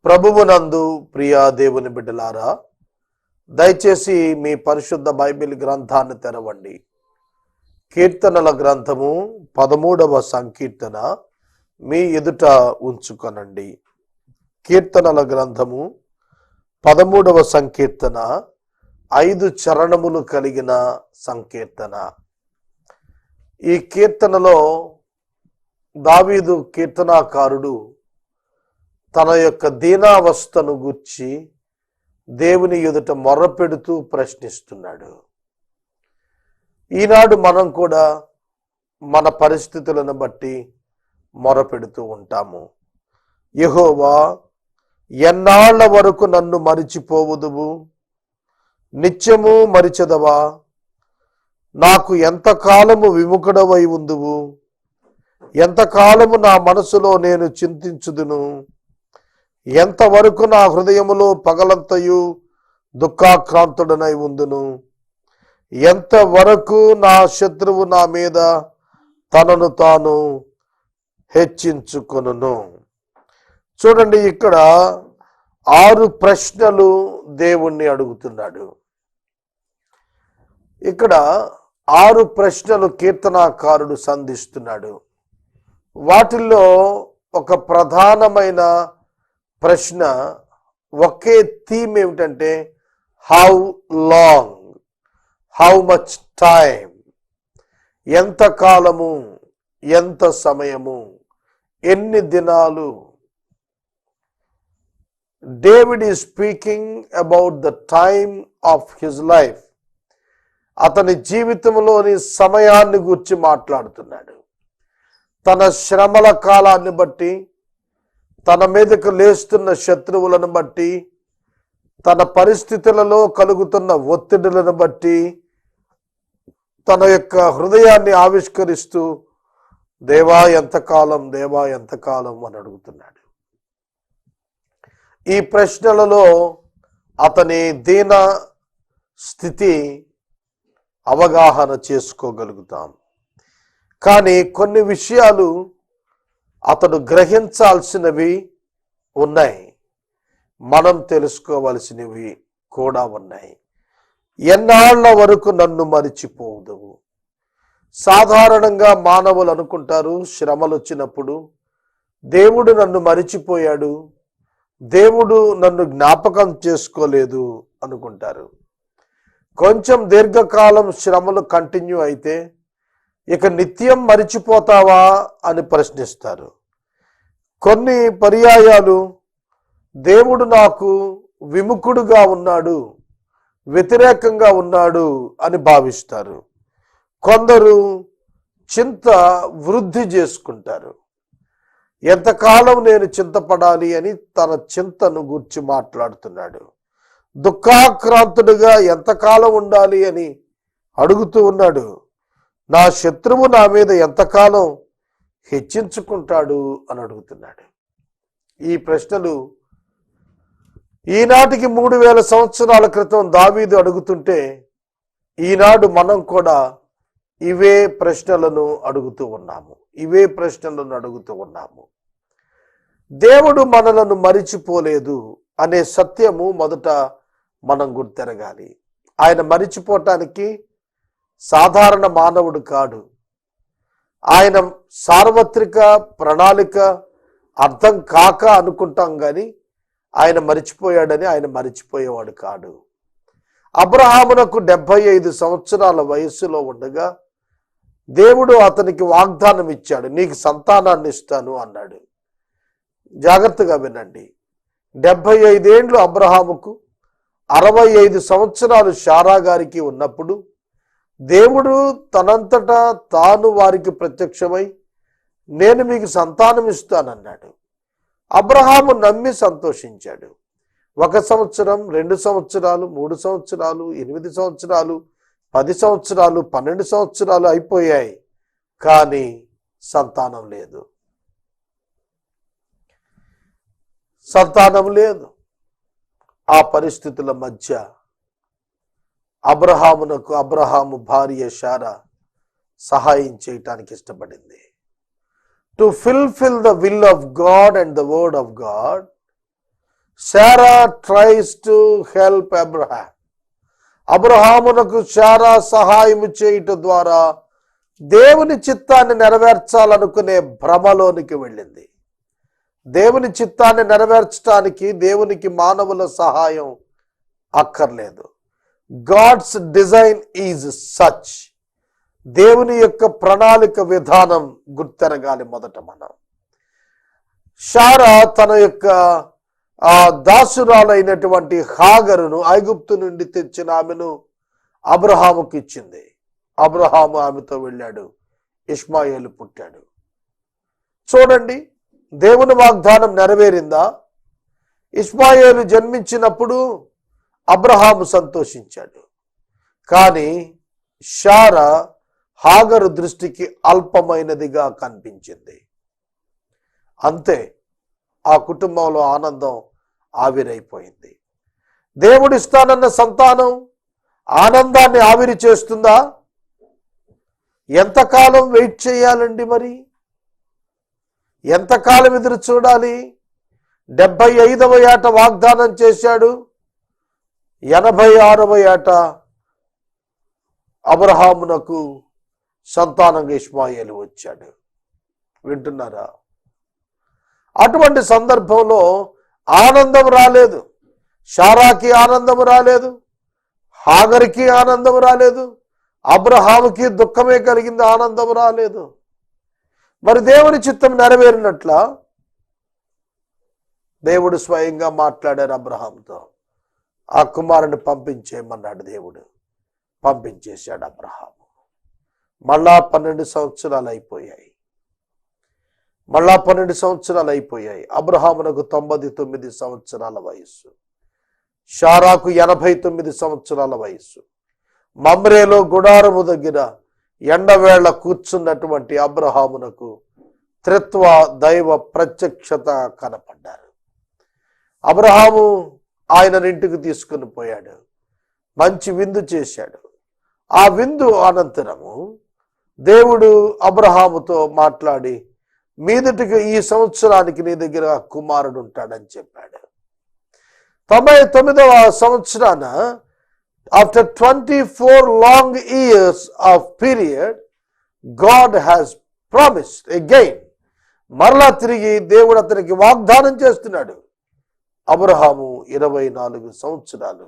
ప్రభువునందు ప్రియా దేవుని బిడ్డలారా, దయచేసి మీ పరిశుద్ధ బైబిల్ గ్రంథాన్ని తెరవండి. కీర్తనల గ్రంథము 13వ సంకీర్తన మీ ఎదుట ఉంచుకొనండి. కీర్తనల గ్రంథము 13వ సంకీర్తన 5 చరణములు కలిగిన సంకీర్తన. ఈ కీర్తనలో దావీదు కీర్తనాకారుడు తన యొక్క దీనావస్థను గూర్చి దేవుని ఎదుట మొర్రపెడుతూ ప్రశ్నిస్తున్నాడు. ఈనాడు మనం కూడా మన పరిస్థితులను బట్టి మొరపెడుతూ ఉంటాము. యెహోవా, ఎన్నాళ్ల వరకు నన్ను మరిచిపోవుదువు? నిత్యము మరిచెదవా? నాకు ఎంతకాలము విముఖుడవై ఉందువు? ఎంతకాలము నా మనసులో నేను చింతించుదును? ఎంతవరకు నా హృదయములో పగలంతయు దుఃఖాక్రాంతుడనై ఉందును? ఎంతవరకు నా శత్రువు నా మీద తనను తాను హెచ్చించుకొనును? చూడండి, ఇక్కడ 6 ప్రశ్నలు దేవుణ్ణి అడుగుతున్నాడు. ఇక్కడ 6 ప్రశ్నలు కీర్తనాకారుడు సంధిస్తున్నాడు. వాటిల్లో ఒక ప్రధానమైన ప్రశ్న, ఒకే థీమ్ ఏమిటంటే how long, how much time, ఎంత కాలము, ఎంత సమయము, ఎన్ని దినాలు. David is speaking about the time of his life. అతని జీవితంలోని సమయాన్ని గురించి మాట్లాడుతున్నాడు. తన శ్రమల కాలాన్ని బట్టి, తన మీదకు లేస్తున్న శత్రువులను బట్టి, తన పరిస్థితులలో కలుగుతున్న ఒత్తిడులను బట్టి తన యొక్క హృదయాన్ని ఆవిష్కరిస్తూ దేవా ఎంతకాలం, దేవా ఎంతకాలం అని అడుగుతున్నాడు. ఈ ప్రశ్నలలో అతని దీన స్థితి అవగాహన చేసుకోగలుగుతాం. కానీ కొన్ని విషయాలు అతడు గ్రహించాల్సినవి ఉన్నాయి, మనం తెలుసుకోవలసినవి కూడా ఉన్నాయి. ఎన్నాళ్ల వరకు నన్ను మరిచిపోదువు? సాధారణంగా మానవులు అనుకుంటారు, శ్రమలు వచ్చినప్పుడు దేవుడు నన్ను మరిచిపోయాడు, దేవుడు నన్ను జ్ఞాపకం చేసుకోలేదు అనుకుంటారు. కొంచెం దీర్ఘకాలం శ్రమలు కంటిన్యూ అయితే ఇక నిత్యం మరిచిపోతావా అని ప్రశ్నిస్తారు. కొన్ని పర్యాయాలు దేవుడు నాకు విముఖుడుగా ఉన్నాడు, వ్యతిరేకంగా ఉన్నాడు అని భావిస్తారు. కొందరు చింత వృద్ధి చేసుకుంటారు. ఎంతకాలం నేను చింతపడాలి అని తన చింతను గూర్చి మాట్లాడుతున్నాడు. దుఃఖాక్రాంతుడుగా ఎంతకాలం ఉండాలి అని అడుగుతూ ఉన్నాడు. నా శత్రువు నా మీద ఎంతకాలం హెచ్చించుకుంటాడు అని అడుగుతున్నాడు. ఈ ప్రశ్నలు ఈనాటికి 3000 సంవత్సరాల క్రితం దావీదు అడుగుతుంటే, ఈనాడు మనం కూడా ఇవే ప్రశ్నలను అడుగుతూ ఉన్నాము. దేవుడు మనలను మరిచిపోలేదు అనే సత్యము మొదట మనం గుర్తెరగాలి. ఆయన మరిచిపోవటానికి సాధారణ మానవుడు కాడు. ఆయన సార్వత్రిక ప్రణాళిక అర్థం కాక అనుకుంటాం కానీ ఆయన మరిచిపోయాడని ఆయన మరిచిపోయేవాడు కాడు. అబ్రహామునకు 75 సంవత్సరాల వయస్సులో ఉండగా దేవుడు అతనికి వాగ్దానం ఇచ్చాడు, నీకు సంతానాన్ని ఇస్తాను అన్నాడు. జాగ్రత్తగా వినండి. 75 ఏండ్లు అబ్రహాముకు, 65 సంవత్సరాలు శారా గారికి ఉన్నప్పుడు దేవుడు తనంతటా తాను వారికి ప్రత్యక్షమై నేను మీకు సంతానం ఇస్తానన్నాడు. అబ్రహాము నమ్మి సంతోషించాడు. 1 సంవత్సరం, 2 సంవత్సరాలు, 3 సంవత్సరాలు, 8 సంవత్సరాలు, 10 సంవత్సరాలు, 12 సంవత్సరాలు అయిపోయాయి, కానీ సంతానం లేదు. ఆ పరిస్థితుల మధ్య అబ్రహాము భార్య శారా సహాయం చేయటానికి ఇష్టపడింది. To fulfil the will of God and the word of God, Sarah tries to help Abraham. అబ్రహామునకు శారా సహాయము చేయుట ద్వారా దేవుని చిత్తాన్ని నెరవేర్చాలనుకునే భ్రమలోనికి వెళ్ళింది. దేవుని చిత్తాన్ని నెరవేర్చడానికి దేవునికి మానవుల సహాయం అక్కర్లేదు. God's design is such. దేవుని యొక్క ప్రణాళిక విధానం గుర్తెరగాలి. మొదట మనం శారా తన యొక్క దాసురాలైనటువంటి హాగరును ఐగుప్తు నుండి తెచ్చిన ఆమెను అబ్రహాముకు ఇచ్చింది. అబ్రహాము ఆమెతో వెళ్ళాడు. ఇష్మాయేలు పుట్టాడు. చూడండి, దేవుని వాగ్దానం నెరవేరిందా? ఇష్మాయేలు జన్మించినప్పుడు అబ్రహాము సంతోషించాడు. కానీ శారా హాగరు దృష్టికి అల్పమైనదిగా కనిపించింది. అంతే, ఆ కుటుంబంలో ఆనందం ఆవిరైపోయింది. దేవుడిస్తానన్న సంతానం ఆనందాన్ని ఆవిరి చేస్తుందా? ఎంతకాలం వెయిట్ చేయాలండి? మరి ఎంతకాలం ఎదురు చూడాలి? 75వ ఏట వాగ్దానం చేశాడు. 86వ ఏట అబ్రహామునకు సంతానంగా ఇష్మాయేలు వచ్చాడు. వింటున్నారా? అటువంటి సందర్భంలో ఆనందం రాలేదు. శారాకి ఆనందం రాలేదు, హాగరికి ఆనందం రాలేదు, అబ్రహాముకి దుఃఖమే కలిగింది, ఆనందం రాలేదు. మరి దేవుని చిత్తం నెరవేరినట్ల దేవుడు స్వయంగా మాట్లాడారు అబ్రహాముతో. ఆ కుమారుని పంపించేయమన్నాడు దేవుడు. పంపించేశాడు అబ్రహాము. మళ్ళా 12 సంవత్సరాలు అయిపోయాయి. అబ్రహామునకు 99 సంవత్సరాల వయస్సు, శారాకు 89 సంవత్సరాల వయస్సు. మమ్రేలో గుడారము దగ్గర ఎండవేళ కూర్చున్నటువంటి అబ్రహామునకు త్రిత్వ దైవ ప్రత్యక్షత కనపడ్డారు. అబ్రహాము ఆయనను ఇంటికి తీసుకుని పోయాడు. మంచి విందు చేశాడు. ఆ విందు అనంతరము దేవుడు అబ్రహాముతో మాట్లాడి, మీదటికి ఈ సంవత్సరానికి నీ దగ్గర కుమారుడు ఉంటాడని చెప్పాడు. 99వ సంవత్సరాన after 24 long years of period, God has promised again. మరలా తిరిగి దేవుడు అతనికి వాగ్దానం చేస్తున్నాడు. అబ్రహాము 24 సంవత్సరాలు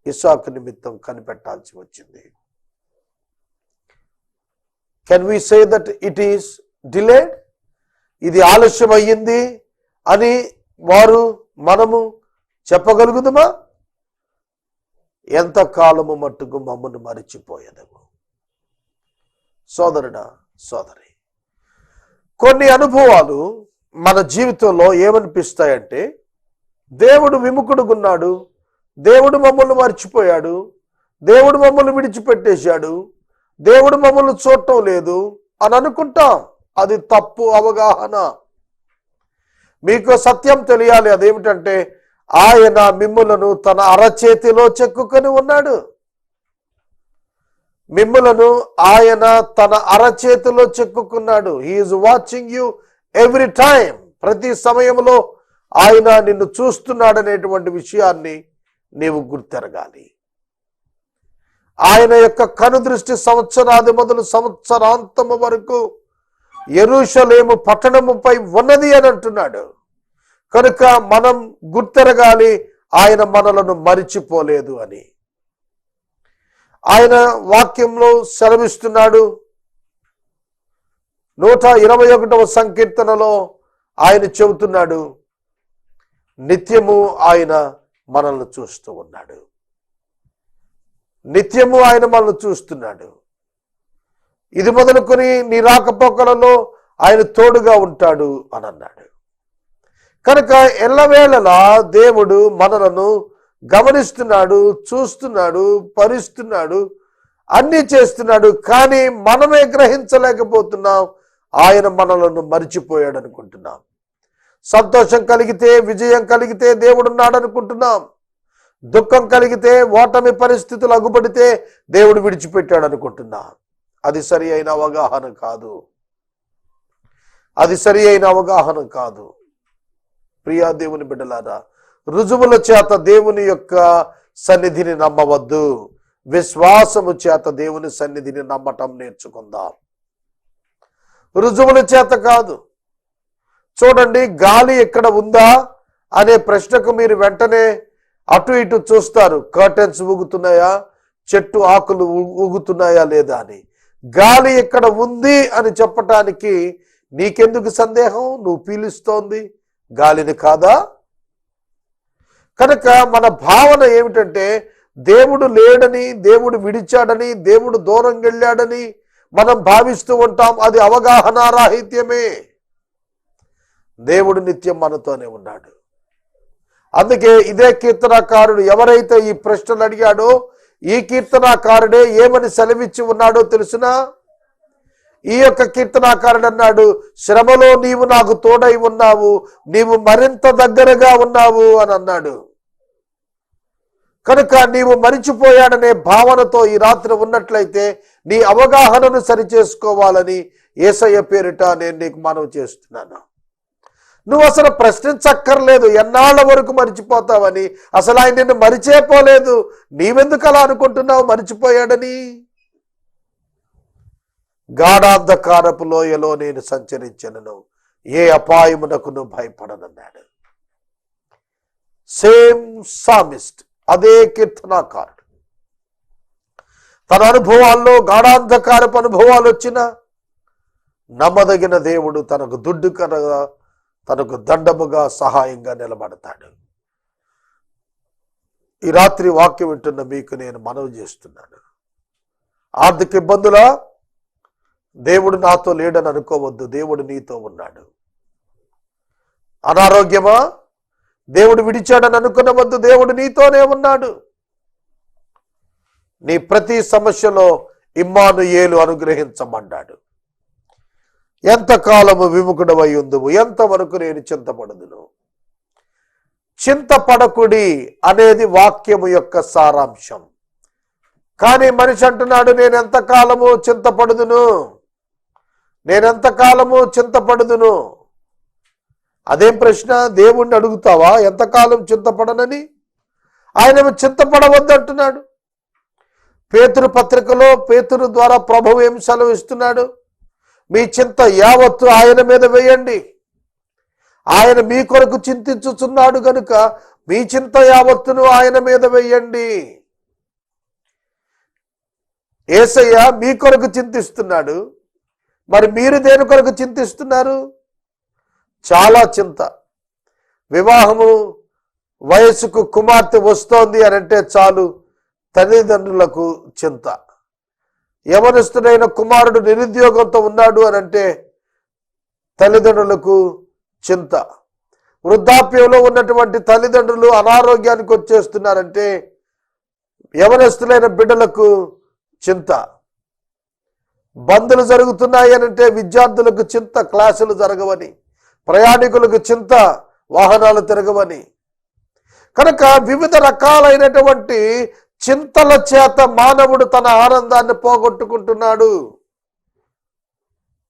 ఇస్సాకు నిమిత్తం కనిపెట్టాల్సి వచ్చింది. Can we say that it is delayed? ఇది ఆలస్యం అయ్యింది అని మనము చెప్పగలుగుదామా? ఎంతకాలము మట్టుకు మమ్మను మరిచిపోయేదము. సోదరుడా, సోదరి, కొన్ని అనుభవాలు మన జీవితంలో ఏమనిపిస్తాయంటే, దేవుడు విముఖుడుగున్నాడు, దేవుడు మమ్మల్ని మర్చిపోయాడు, దేవుడు మమ్మల్ని విడిచిపెట్టేశాడు, దేవుడు మమ్మల్ని చూడటం లేదు అని అనుకుంటాం. అది తప్పు అవగాహన. మీకు సత్యం తెలియాలి. అదేమిటంటే, ఆయన మిమ్ములను తన అరచేతిలో చెక్కుకొని ఉన్నాడు. మిమ్ములను ఆయన తన అరచేతిలో చెక్కుకున్నాడు. He is watching you every time. ప్రతి సమయంలో ఆయన నిన్ను చూస్తున్నాడనేటువంటి విషయాన్ని నీవు గుర్తెరగాలి. ఆయన యొక్క కనుదృష్టి సంవత్సరాది మొదలు సంవత్సరాంతము వరకు యెరూషలేము పట్టణముపై ఉన్నది అని అంటున్నాడు. కనుక మనం గుర్తెరగాలి, ఆయన మనలను మరిచిపోలేదు అని. ఆయన వాక్యంలో సెలవిస్తున్నాడు. 121వ సంకీర్తనలో ఆయన చెబుతున్నాడు, నిత్యము ఆయన మనల్ని చూస్తూ ఉన్నాడు. నిత్యము ఆయన మనల్ని చూస్తున్నాడు. ఇది మొదలుకొని నీ రాకపోకలలో ఆయన తోడుగా ఉంటాడు అని అన్నాడు. కనుక ఎల్లవేళలా దేవుడు మనలను గమనిస్తున్నాడు, చూస్తున్నాడు, భరిస్తున్నాడు, అన్నీ చేస్తున్నాడు. కానీ మనమే గ్రహించలేకపోతున్నాం. ఆయన మనలను మరిచిపోయాడు అనుకుంటున్నాం. సంతోషం కలిగితే, విజయం కలిగితే దేవుడున్నాడు అనుకుంటున్నాం. దుఃఖం కలిగితే, ఓటమి పరిస్థితులు అగుపడితే దేవుడు విడిచిపెట్టాడు అనుకుంటున్నాం. అది సరి అయిన అవగాహన కాదు. ప్రియా దేవుని బిడ్డలారా, రుజువుల చేత దేవుని యొక్క సన్నిధిని నమ్మవద్దు. విశ్వాసము చేత దేవుని సన్నిధిని నమ్మటం నేర్చుకుందాం, రుజువుల చేత కాదు. చూడండి, గాలి ఎక్కడ ఉందా అనే ప్రశ్నకు మీరు వెంటనే అటు ఇటు చూస్తారు. కర్టెన్స్ ఊగుతున్నాయా, చెట్టు ఆకులు ఊగుతున్నాయా లేదా అని. గాలి ఎక్కడ ఉంది అని చెప్పటానికి నీకెందుకు సందేహం? నువ్వు పీలుస్తోంది గాలిని కాదా? కనుక మన భావన ఏమిటంటే దేవుడు లేడని, దేవుడు విడిచాడని, దేవుడు దూరం వెళ్ళాడని మనం భావిస్తూ ఉంటాం. అది అవగాహన రాహిత్యమే. దేవుడు నిత్యం మనతోనే ఉన్నాడు. అందుకే ఇదే కీర్తనాకారుడు ఎవరైతే ఈ ప్రశ్నలు అడిగాడో ఈ కీర్తనాకారుడే ఏమని సెలవిచ్చి ఉన్నాడో తెలుసునా? ఈ యొక్క కీర్తనాకారుడు అన్నాడు, శ్రమలో నీవు నాకు తోడై ఉన్నావు, నీవు మరింత దగ్గరగా ఉన్నావు అని అన్నాడు. కనుక నీవు మరిచిపోయాడనే భావనతో ఈ రాత్రి ఉన్నట్లయితే నీ అవగాహనను సరిచేసుకోవాలని యేసయ్య పేరిట నేను నీకు మనవి చేస్తున్నాను. నువ్వు అసలు ప్రశ్నించక్కర్లేదు ఎన్నాళ్ళ వరకు మరిచిపోతావని. అసలు ఆయన నిన్ను మరిచేపోలేదు. నీవెందుకు అలా అనుకుంటున్నావు మరిచిపోయాడని? గాఢాంధకారపు లోయలో నేను సంచరించను, ఏ అపాయమునకును భయపడనన్నాడు. సేమ్ సామిస్ట్, అదే కీర్తనాకారుడు. తన అనుభవాల్లో గాఢాంధకారపు అనుభవాలు వచ్చిన నమ్మదగిన దేవుడు తనకు దుడ్డు కనగా తనకు దండముగా సహాయంగా నిలబడతాడు. ఈ రాత్రి వాక్యం వింటున్న మీకు నేను మనవి చేస్తున్నాను. ఆర్థిక ఇబ్బందులా? దేవుడు నాతో లేడని అనుకోవద్దు, దేవుడు నీతో ఉన్నాడు. అనారోగ్యమా? దేవుడు విడిచాడని అనుకునవద్దు, దేవుడు నీతోనే ఉన్నాడు. నీ ప్రతి సమస్యలో ఇమ్మానుయేలు అనుగ్రహించమన్నాడు. ఎంతకాలము విముఖుడవై ఉందువు, ఎంతవరకు నేను చింతపడదును. చింతపడకుడి అనేది వాక్యము యొక్క సారాంశం. కానీ మనిషి అంటున్నాడు, నేనెంతకాలము చింతపడుదును, నేనెంతకాలము చింతపడుదును. అదేం ప్రశ్న? దేవుణ్ణి అడుగుతావా ఎంతకాలం చింతపడనని? ఆయన చింతపడవద్దంటున్నాడు. పేతురు పత్రికలో పేతురు ద్వారా ప్రభువు ఏం సెలవిస్తున్నాడు? మీ చింత యావత్తు ఆయన మీద వేయండి, ఆయన మీ కొరకు చింతించుచున్నాడు గనుక మీ చింత యావత్తును ఆయన మీద వేయండి. యేసయ్య మీ కొరకు చింతిస్తున్నాడు, మరి మీరు దేని కొరకు చింతిస్తున్నారు? చాలా చింత. వివాహము వయసుకు కుమార్తె వస్తోంది అని అంటే చాలు తల్లిదండ్రులకు చింత. యవనస్తుడైన కుమారుడు నిరుద్యోగంతో ఉన్నాడు అని అంటే తల్లిదండ్రులకు చింత. వృద్ధాప్యంలో ఉన్నటువంటి తల్లిదండ్రులు అనారోగ్యానికి వచ్చేస్తున్నారంటే యవనస్తులైన బిడ్డలకు చింత. బందులు జరుగుతున్నాయి అనంటే విద్యార్థులకు చింత, క్లాసులు జరగవని. ప్రయాణికులకు చింత, వాహనాలు తిరగవని. కనుక వివిధ రకాలైనటువంటి చింతల చేత మానవుడు తన ఆనందాన్ని పోగొట్టుకుంటున్నాడు.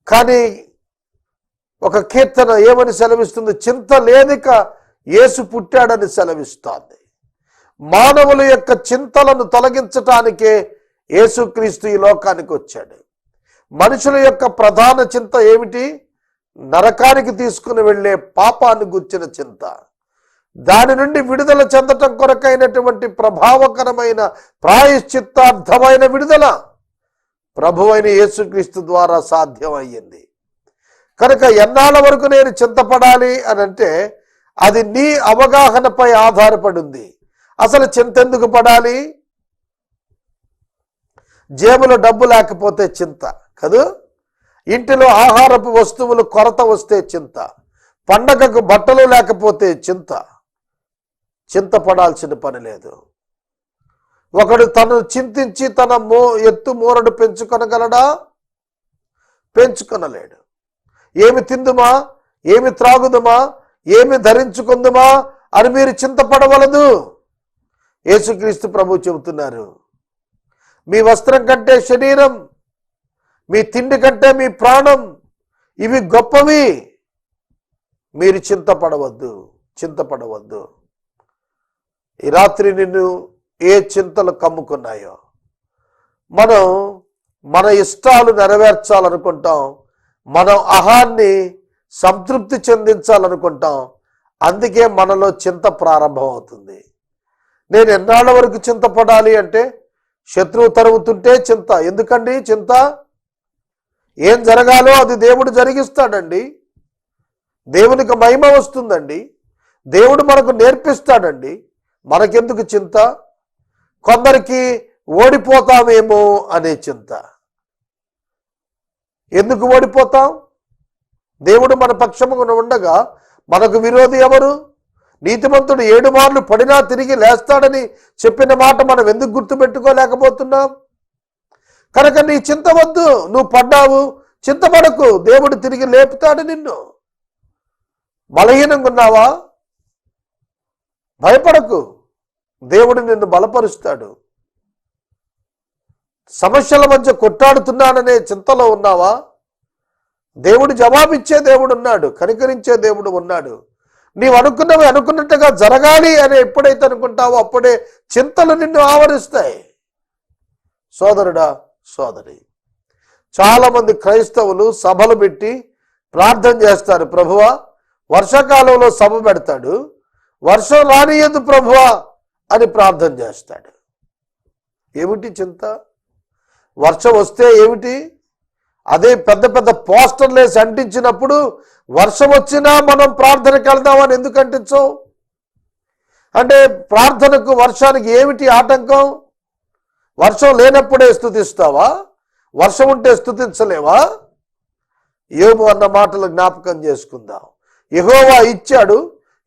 కానీ ఒక కీర్తన ఏమని సెలవిస్తుంది? చింత లేనిక యేసు పుట్టాడని సెలవిస్తోంది. మానవుల యొక్క చింతలను తొలగించటానికే యేసుక్రీస్తు ఈ లోకానికి వచ్చాడు. మనుషుల యొక్క ప్రధాన చింత ఏమిటి? నరకానికి తీసుకుని వెళ్ళే పాపాన్ని గుర్చిన చింత. దాని నుండి విడుదల చెందటం కొరకైనటువంటి ప్రభావకరమైన ప్రాయశ్చిత్తార్థమైన విడుదల ప్రభువైన యేసుక్రీస్తు ద్వారా సాధ్యమయ్యింది. కనుక ఎన్నాళ్ళ వరకు నేను చింతపడాలి అని అంటే అది నీ అవగాహనపై ఆధారపడి ఉంది. అసలు చింత ఎందుకు పడాలి? జేబులో డబ్బు లేకపోతే చింత కదూ, ఇంటిలో ఆహారపు వస్తువులు కొరత వస్తే చింత, పండగకు బట్టలు లేకపోతే చింత. చింతపడాల్సిన పని లేదు. ఒకడు తను చింతించి తన ఎత్తు మూరడు పెంచుకొనగలడా? పెంచుకొనలేడు. ఏమి తిందుమా, ఏమి త్రాగుదుమా, ఏమి ధరించుకుందుమా అని మీరు చింతపడవలదు. యేసుక్రీస్తు ప్రభు చెబుతున్నారు, మీ వస్త్రం కంటే శరీరం, మీ తిండి కంటే మీ ప్రాణం ఇవి గొప్పవి. మీరు చింతపడవద్దు. ఈ రాత్రి నిన్ను ఏ చింతలు కమ్ముకున్నాయో, మనం మన ఇష్టాలు నెరవేర్చాలనుకుంటాం, మనం అహాన్ని సంతృప్తి చెందించాలనుకుంటాం. అందుకే మనలో చింత ప్రారంభం అవుతుంది. నేను ఎన్నాళ్ళ వరకు చింతపడాలి అంటే, శత్రువు తరుగుతుంటే చింత. ఎందుకండి చింత? ఏం జరగాలో అది దేవుడు జరిగిస్తాడండి. దేవునికి మహిమ వస్తుందండి. దేవుడు మనకు నేర్పిస్తాడండి. మనకెందుకు చింత? కొందరికి ఓడిపోతామేమో అనే చింత. ఎందుకు ఓడిపోతాం? దేవుడు మన పక్షమున ఉండగా మనకు విరోధి ఎవరు? నీతిమంతుడు 7 మార్లు పడినా తిరిగి లేస్తాడని చెప్పిన మాట మనం ఎందుకు గుర్తుపెట్టుకోలేకపోతున్నాం? కనుక నీ చింత వద్దు. నువ్వు పడ్డావు, చింతపడకు. దేవుడు తిరిగి లేపుతాడు నిన్ను. బలహీనంగా ఉన్నావా? భయపడకు. దేవుడు నిన్ను బలపరుస్తాడు. సమస్యల మధ్య కొట్టాడుతున్నాననే చింతలో ఉన్నావా? దేవుడు జవాబిచ్చే దేవుడు ఉన్నాడు, కనికరించే దేవుడు ఉన్నాడు. నీవు అనుకున్నవి అనుకున్నట్టుగా జరగాలి అని ఎప్పుడైతే అనుకుంటావో అప్పుడే చింతలు నిన్ను ఆవరిస్తాయి. సోదరుడా, సోదరి, చాలామంది క్రైస్తవులు సభలు పెట్టి ప్రార్థన చేస్తారు. ప్రభువా, వర్షాకాలంలో సభ పెడతాడు, వర్షం రానియదు ప్రభువా అని ప్రార్థన చేస్తాడు. ఏమిటి చింత? వర్షం వస్తే ఏమిటి? అదే పెద్ద పెద్ద పోస్టర్లు వేసి అంటించినప్పుడు వర్షం వచ్చినా మనం ప్రార్థనకి వెళ్దామని ఎందుకు అంటించవు? అంటే ప్రార్థనకు వర్షానికి ఏమిటి ఆటంకం? వర్షం లేనప్పుడే స్తుతిస్తావా? వర్షం ఉంటే స్తుతించలేవా? యోబు అన్న మాటలు జ్ఞాపకం చేసుకుందాం. యెహోవా ఇచ్చాడు,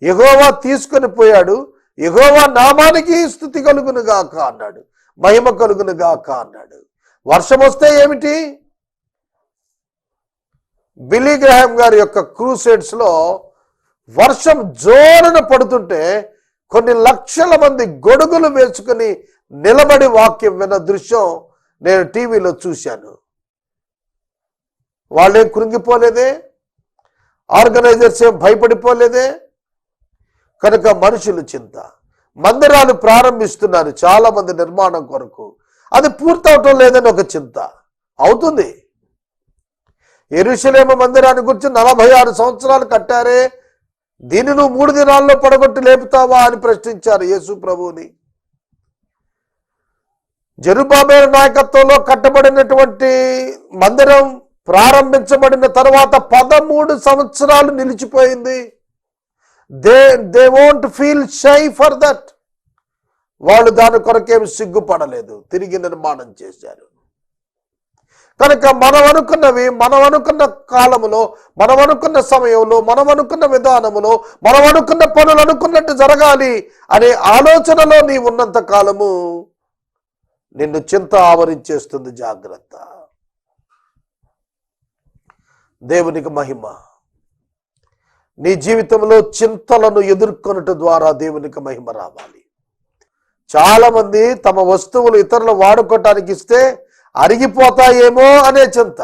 యెహోవా తీసుకొని పోయాడు, యెహోవా నామానికి స్తుతి కలుగును గాక అన్నాడు, మహిమ కలుగును గాక అన్నాడు. వర్షం వస్తే ఏమిటి? బిల్లీ గ్రాహం గారి యొక్క క్రూసేడ్స్లో వర్షం జోరున పడుతుంటే కొన్ని లక్షల మంది గొడుగులు వేసుకుని నిలబడి వాక్యం విన్న దృశ్యం నేను టీవీలో చూశాను. వాళ్ళేం కృంగిపోలేదే, ఆర్గనైజర్స్ ఏం భయపడిపోలేదే. కనుక మనుషులు చింత. మందిరాలు ప్రారంభిస్తున్నారు చాలా మంది నిర్మాణం కొరకు, అది పూర్తవటం లేదని ఒక చింత. అవుతుంది. యెరూషలేము మందిరాన్ని గురించి 46 సంవత్సరాలు కట్టారే, దీన్ని నువ్వు 3 దినాల్లో పడగొట్టి లేపుతావా అని ప్రశ్నించారు యేసు ప్రభువుని. జెరుబ్బాబెలు నాయకత్వంలో కట్టబడినటువంటి మందిరం ప్రారంభించబడిన తర్వాత 13 సంవత్సరాలు నిలిచిపోయింది. They won't feel shy for that. వాళ్ళు దాని కొరకేం సిగ్గుపడలేదు, తిరిగి నిర్మాణం చేశారు. కనుక మనం అనుకున్నవి, మనం అనుకున్న కాలములో, మనం అనుకున్న సమయంలో, మనం అనుకున్న విధానములో, మనం అనుకున్న పనులు అనుకున్నట్టు జరగాలి అనే ఆలోచనలో నీ ఉన్నంత కాలము నిన్ను చింత ఆవరించేస్తుంది. జాగ్రత్త. దేవునికి మహిమ. నీ జీవితంలో చింతలను ఎదుర్కొనట ద్వారా దేవునికి మహిమ రావాలి. చాలా మంది తమ వస్తువులు ఇతరులు వాడుకోవటానికి ఇస్తే అరిగిపోతాయేమో అనే చింత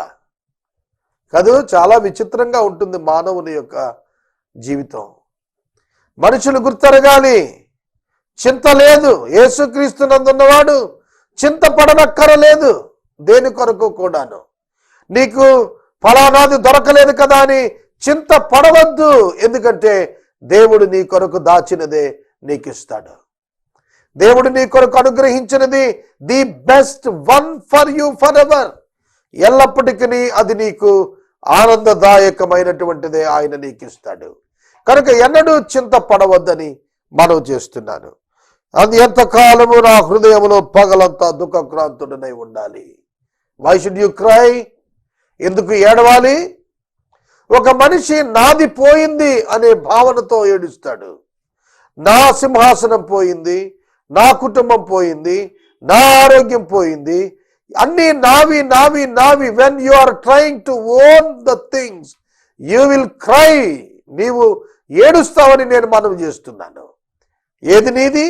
కాదు. చాలా విచిత్రంగా ఉంటుంది మానవుని యొక్క జీవితం. మనుషులు గుర్తెరగాలి, చింత లేదు. యేసుక్రీస్తునందున్నవాడు చింత పడనక్కరలేదు దేని కొరకు కూడాను. నీకు ఫలానాది దొరకలేదు కదా అని చింత పడవద్దు. ఎందుకంటే దేవుడు నీ కొరకు దాచినదే నీకు ఇస్తాడు. దేవుడు నీ కొరకు అనుగ్రహించినది the best one for you forever. ఎల్లప్పటికీ అది నీకు ఆనందదాయకమైనటువంటిదే ఆయన నీకు ఇస్తాడు. కనుక ఎన్నడూ చింత పడవద్దని మనవి చేస్తున్నాను. అది ఎంతకాలము నా హృదయంలో పగలంతా దుఃఖక్రాంతుడనై ఉండాలి. Why should you cry? ఎందుకు ఏడవాలి? ఒక మనిషి నాది పోయింది అనే భావనతో ఏడుస్తాడు. నా సింహాసనం పోయింది, నా కుటుంబం పోయింది, నా ఆరోగ్యం పోయింది, అన్నీ నావి నావి నావి. When you are trying to own the things you will cry. నీవు ఏడుస్తావని నేను మనవి చేస్తున్నాను. ఏది నీది?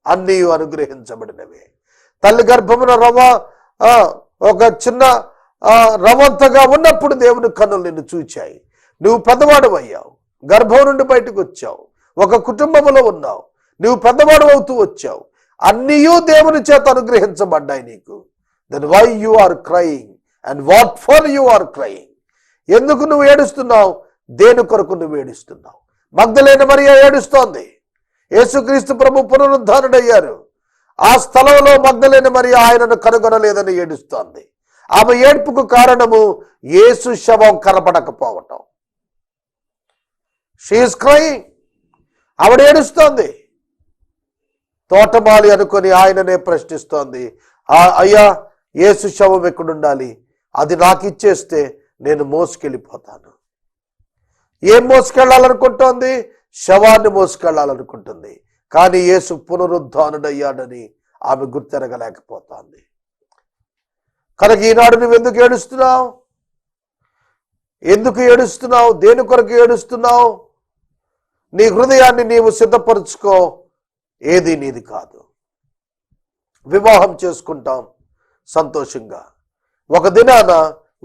అన్నీ అనుగ్రహించబడినవే. తల్లి గర్భమున ఒక చిన్న రవంతగా ఉన్నప్పుడు దేవుని కన్నులు నిన్ను చూచాయి. నువ్వు పెద్దవాడు అయ్యావు, గర్భం నుండి బయటకు వచ్చావు, ఒక కుటుంబంలో ఉన్నావు. నువ్వు పెద్దవాడు అవుతూ వచ్చావు, అన్నీయూ దేవుని చేత అనుగ్రహించబడ్డాయి నీకు. Then why you are crying and what for you are crying? ఎందుకు నువ్వు ఏడుస్తున్నావు? దేని కొరకు నువ్వు ఏడుస్తున్నావు? మగ్దలేన మరియ ఏడుస్తోంది. యేసుక్రీస్తు ప్రభు పునరుద్ధారుడయ్యారు. ఆ స్థలంలో మగ్దలేన మరియ ఆయనను కనుగొనలేదని ఏడుస్తోంది. ఆమె ఏడ్పుకు కారణము యేసు శవం కనపడకపోవటం. She is crying. ఆవిడ ఏడుస్తోంది. తోటమాలి అనుకొని ఆయననే ప్రశ్నిస్తోంది, అయ్యా యేసు శవం ఎక్కడుండాలి? అది నాకు ఇచ్చేస్తే నేను మోసుకెళ్ళిపోతాను. ఏం మోసుకెళ్ళాలనుకుంటోంది? శవాన్ని మోసుకెళ్ళాలనుకుంటుంది. కానీ యేసు పునరుద్ధానుడయ్యాడని ఆమె గుర్తెరగలేకపోతుంది. కనుక ఈనాడు నువ్వు ఎందుకు ఏడుస్తున్నావు? ఎందుకు ఏడుస్తున్నావు? దేని కొరకు ఏడుస్తున్నావు? నీ హృదయాన్ని నీవు సిద్ధపరుచుకో. ఏది నీది కాదు. వివాహం చేసుకుంటాం సంతోషంగా. ఒక దినాన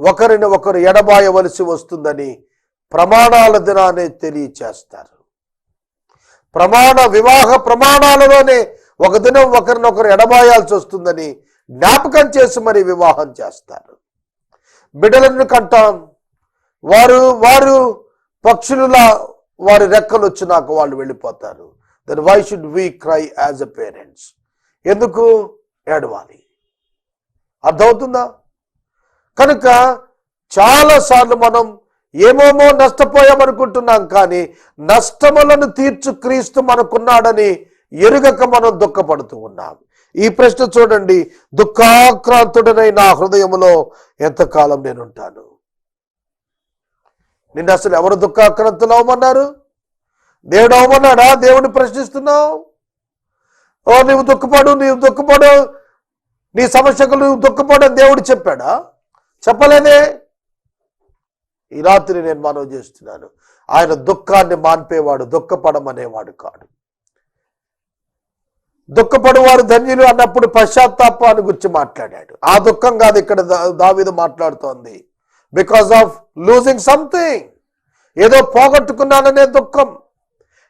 ఒకరిని ఒకరు ఎడబాయవలసి వస్తుందని ప్రమాణాల దినానే తెలియచేస్తారు. వివాహ ప్రమాణాలలోనే ఒక దినం ఒకరినొకరు ఎడబాయాల్సి వస్తుందని జ్ఞాపకం చేసి మరి వివాహం చేస్తారు. బిడ్డలను కంటాం. వారు పక్షులులా వారి రెక్కలు వచ్చినాక వాళ్ళు వెళ్ళిపోతారు. Then why should we cry as a parents? ఎందుకు ఏడవాలి? అర్థమవుతుందా? కనుక చాలాసార్లు మనం ఏమేమో నష్టపోయామనుకుంటున్నాం, కానీ నష్టములను తీర్చు క్రీస్తు మనకున్నాడని ఎరుగక మనం దుఃఖపడుతూ ఉన్నాం. ఈ ప్రశ్న చూడండి, దుఃఖాక్రాంతుడనై నా హృదయములో ఎంతకాలం నేనుంటాను? నిన్ను అసలు ఎవరు దుఃఖాక్రాంతులు అవ్వమన్నారు? దేవుడు అవ్వమన్నాడా? దేవుడిని ప్రశ్నిస్తున్నావు. నీవు దుఃఖపడు, నీ సమస్యకు నువ్వు దుఃఖపడు అని దేవుడు చెప్పాడా? చెప్పలేదే. ఈ రాత్రి నేను మనవి చేస్తున్నాను, ఆయన దుఃఖాన్ని మాన్పేవాడు, దుఃఖపడమనేవాడు కాడు. దుఃఖపడువారు ధన్యులు అన్నప్పుడు పశ్చాత్తాపాన్ని గురించి మాట్లాడాడు. ఆ దుఃఖం కాదు ఇక్కడ దావీదు మాట్లాడుతోంది. Because of losing something. ఏదో పోగొట్టుకున్నాననే దుఃఖం,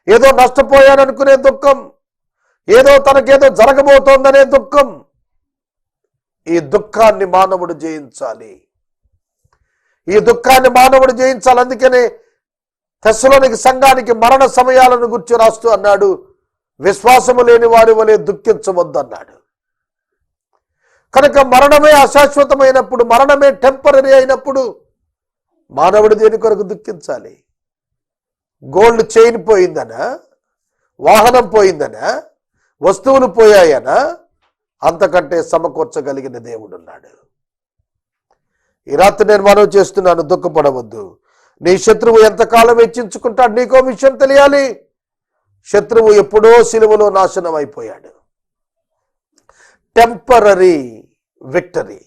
ఏదో నష్టపోయాననుకునే దుఃఖం, ఏదో తనకేదో జరగబోతోందనే దుఃఖం. ఈ దుఃఖాన్ని మానవుడు జయించాలి. అందుకనే తెస్సలోనిక సంఘానికి మరణ సమయాలను గురించి రాస్తూ అన్నాడు, విశ్వాసము లేని వారి వలె దుఃఖించవద్దు అన్నాడు. కనుక మరణమే అశాశ్వతమైనప్పుడు, మరణమే టెంపరీ అయినప్పుడు మానవుడు దేని కొరకు దుఃఖించాలి? Gold chain పోయిందనా? వాహనం పోయిందనా? వస్తువులు పోయాయనా? అంతకంటే సమకూర్చగలిగిన దేవుడున్నాడు. ఈ రాత్రి నేను మనవి చేస్తున్నాను, దుఃఖపడవద్దు. నీ శత్రువు ఎంతకాలం వెచ్చించుకుంటాడు? నీకో విషయం తెలియాలి, శత్రువు ఎప్పుడో సిలువలో నాశనం అయిపోయాడు. టెంపరరీ విక్టరీ,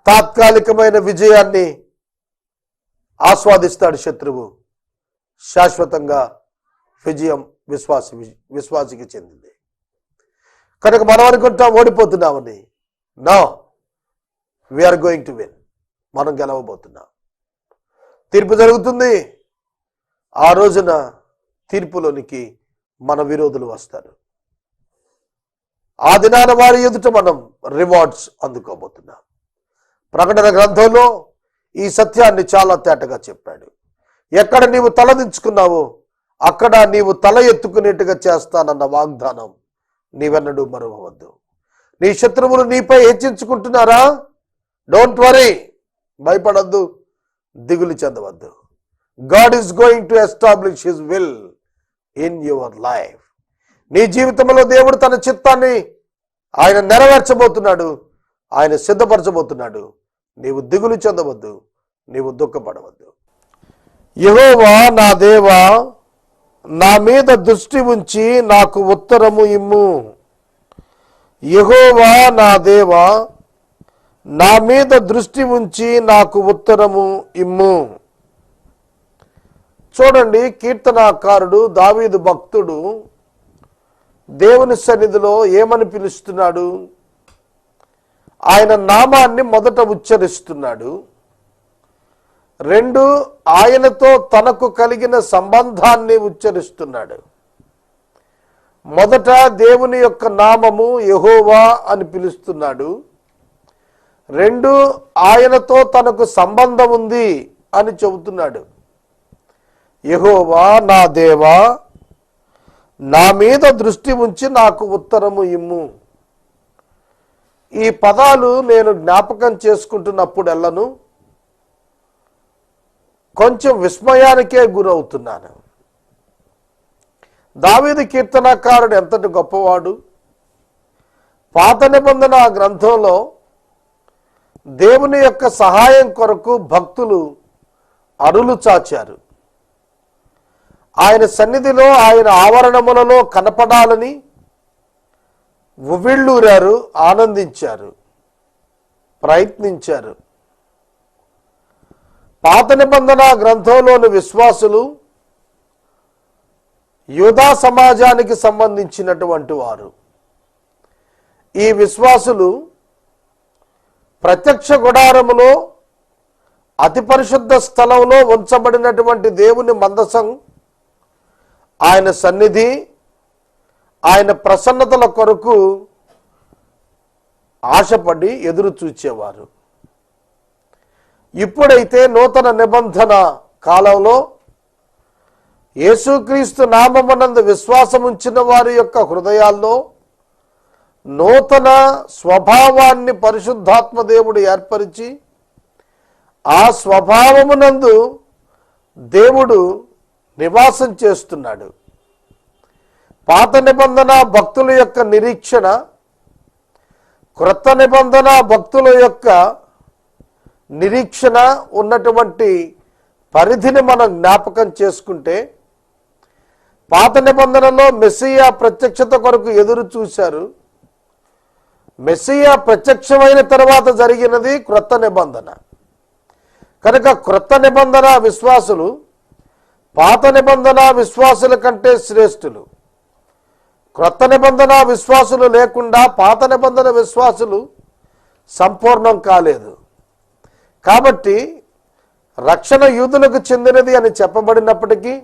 తాత్కాలికమైన విజయాన్ని ఆస్వాదిస్తాడు శత్రువు. శాశ్వతంగా విజయం విశ్వాసికి చెందింది. కనుక మనం అనుకుంటాం ఓడిపోతున్నామని. No, we are going to win. మనం గెలవబోతున్నాం. తీర్పు జరుగుతుంది. ఆ రోజున తీర్పులోనికి మన విరోధులు వస్తారు. ఆ దినాన వారి ఎదుట మనం రివార్డ్స్ అందుకోబోతున్నాం. ప్రకటన గ్రంథంలో ఈ సత్యాన్ని చాలా తేటగా చెప్పాడు. ఎక్కడ నీవు తలదించుకున్నావో అక్కడ నీవు తల ఎత్తుకునేట్టుగా చేస్తానన్న వాగ్దానం నీవెన్నడూ మరవవద్దు. నీ శత్రువులు నీపై హెచ్చించుకుంటున్నారా? డోంట్ వరీ, భయపడద్దు, దిగులు చెందవద్దు. God is going to establish his will in your life. నీ జీవితంలో దేవుడు తన చిత్తాన్ని ఆయన నెరవేర్చబోతున్నాడు, ఆయన సిద్ధపరచబోతున్నాడు. నీవు దిగులు చెందవద్దు, నీవు దుఃఖపడవద్దు. యెహోవా నా దేవా, నా మీద దృష్టి ఉంచి నాకు ఉత్తరము ఇమ్ము. యెహోవా నా దేవా, నా మీద దృష్టి ఉంచి నాకు ఉత్తరము ఇమ్ము. చూడండి, కీర్తనాకారుడు దావీదు భక్తుడు దేవుని సన్నిధిలో ఏమని పిలుస్తున్నాడు? ఆయన నామాన్ని మొదట ఉచ్చరిస్తున్నాడు. 2, ఆయనతో తనకు కలిగిన సంబంధాన్ని ఉచ్చరిస్తున్నాడు. మొదట దేవుని యొక్క నామము యెహోవా అని పిలుస్తున్నాడు. 2, ఆయనతో తనకు సంబంధం ఉంది అని చెబుతున్నాడు. యెహోవా నా దేవా, నా మీద దృష్టి ఉంచి నాకు ఉత్తరము ఇమ్ము. ఈ పదాలు నేను జ్ఞాపకం చేసుకుంటున్నప్పుడెల్లను కొంచెం విస్మయానికే గురవుతున్నాను. దావీదు కీర్తనకారుడు ఎంతటి గొప్పవాడు! పాత నిబంధన గ్రంథంలో దేవుని యొక్క సహాయం కొరకు భక్తులు అరులు చాచారు. ఆయన సన్నిధిలో, ఆయన ఆవరణములలో కనపడాలని ఉవ్విళ్ళూరారు, ఆనందించారు, ప్రయత్నించారు. పాత నిబంధన గ్రంథంలోని విశ్వాసులు యూదా సమాజానికి సంబంధించినటువంటి వారు. ఈ విశ్వాసులు ప్రత్యక్ష గుడారములో అతి పరిశుద్ధ స్థలంలో ఉంచబడినటువంటి దేవుని మందసం, ఆయన సన్నిధి, ఆయన ప్రసన్నతల కొరకు ఆశపడి ఎదురు చూచేవారు. ఇప్పుడైతే నూతన నిబంధన కాలంలో యేసుక్రీస్తు నామమునందు విశ్వాసం ఉంచిన వారి యొక్క హృదయాల్లో నూతన స్వభావాన్ని పరిశుద్ధాత్మ దేవుడు ఏర్పరిచి, ఆ స్వభావమునందు దేవుడు నివాసం చేస్తున్నాడు. పాత నిబంధన భక్తుల యొక్క నిరీక్షణ, క్రొత్త నిబంధన భక్తుల యొక్క నిరీక్షణ ఉన్నటువంటి పరిధిని మనం జ్ఞాపకం చేసుకుంటే, పాత నిబంధనలో మెస్సియా ప్రత్యక్షత కొరకు ఎదురు చూశారు. మెస్సియా ప్రత్యక్షమైన తర్వాత జరిగినది క్రొత్త నిబంధన. కనుక క్రొత్త నిబంధన విశ్వాసులు పాత నిబంధన విశ్వాసుల కంటే శ్రేష్ఠులు. క్రొత్త నిబంధన విశ్వాసులు లేకుండా పాత నిబంధన విశ్వాసులు సంపూర్ణం కాలేదు. కాబట్టి రక్షణ యూదులకు చెందినది అని చెప్పబడినప్పటికీ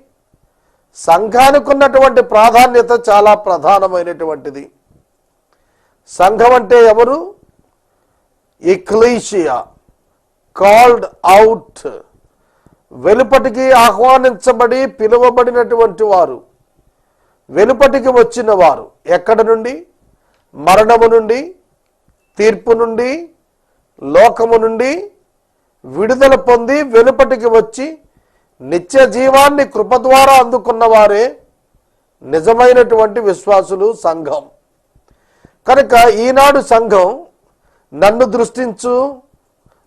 సంఘానికి ఉన్నటువంటి ప్రాధాన్యత చాలా ప్రధానమైనటువంటిది. సంఘం అంటే ఎవరు? ఎక్లీషియా, కాల్డ్ అవుట్, వెలుపటికి ఆహ్వానించబడి పిలువబడినటువంటి వారు, వెలుపటికి వచ్చిన వారు. ఎక్కడ నుండి? మరణము నుండి, తీర్పు నుండి, లోకము నుండి విడుదల పొంది వెలుపటికి వచ్చి నిత్య జీవాన్ని కృప ద్వారా అందుకున్న వారే నిజమైనటువంటి విశ్వాసులు, సంఘం. కనుక ఈనాడు సంఘం నన్ను దృష్టించు,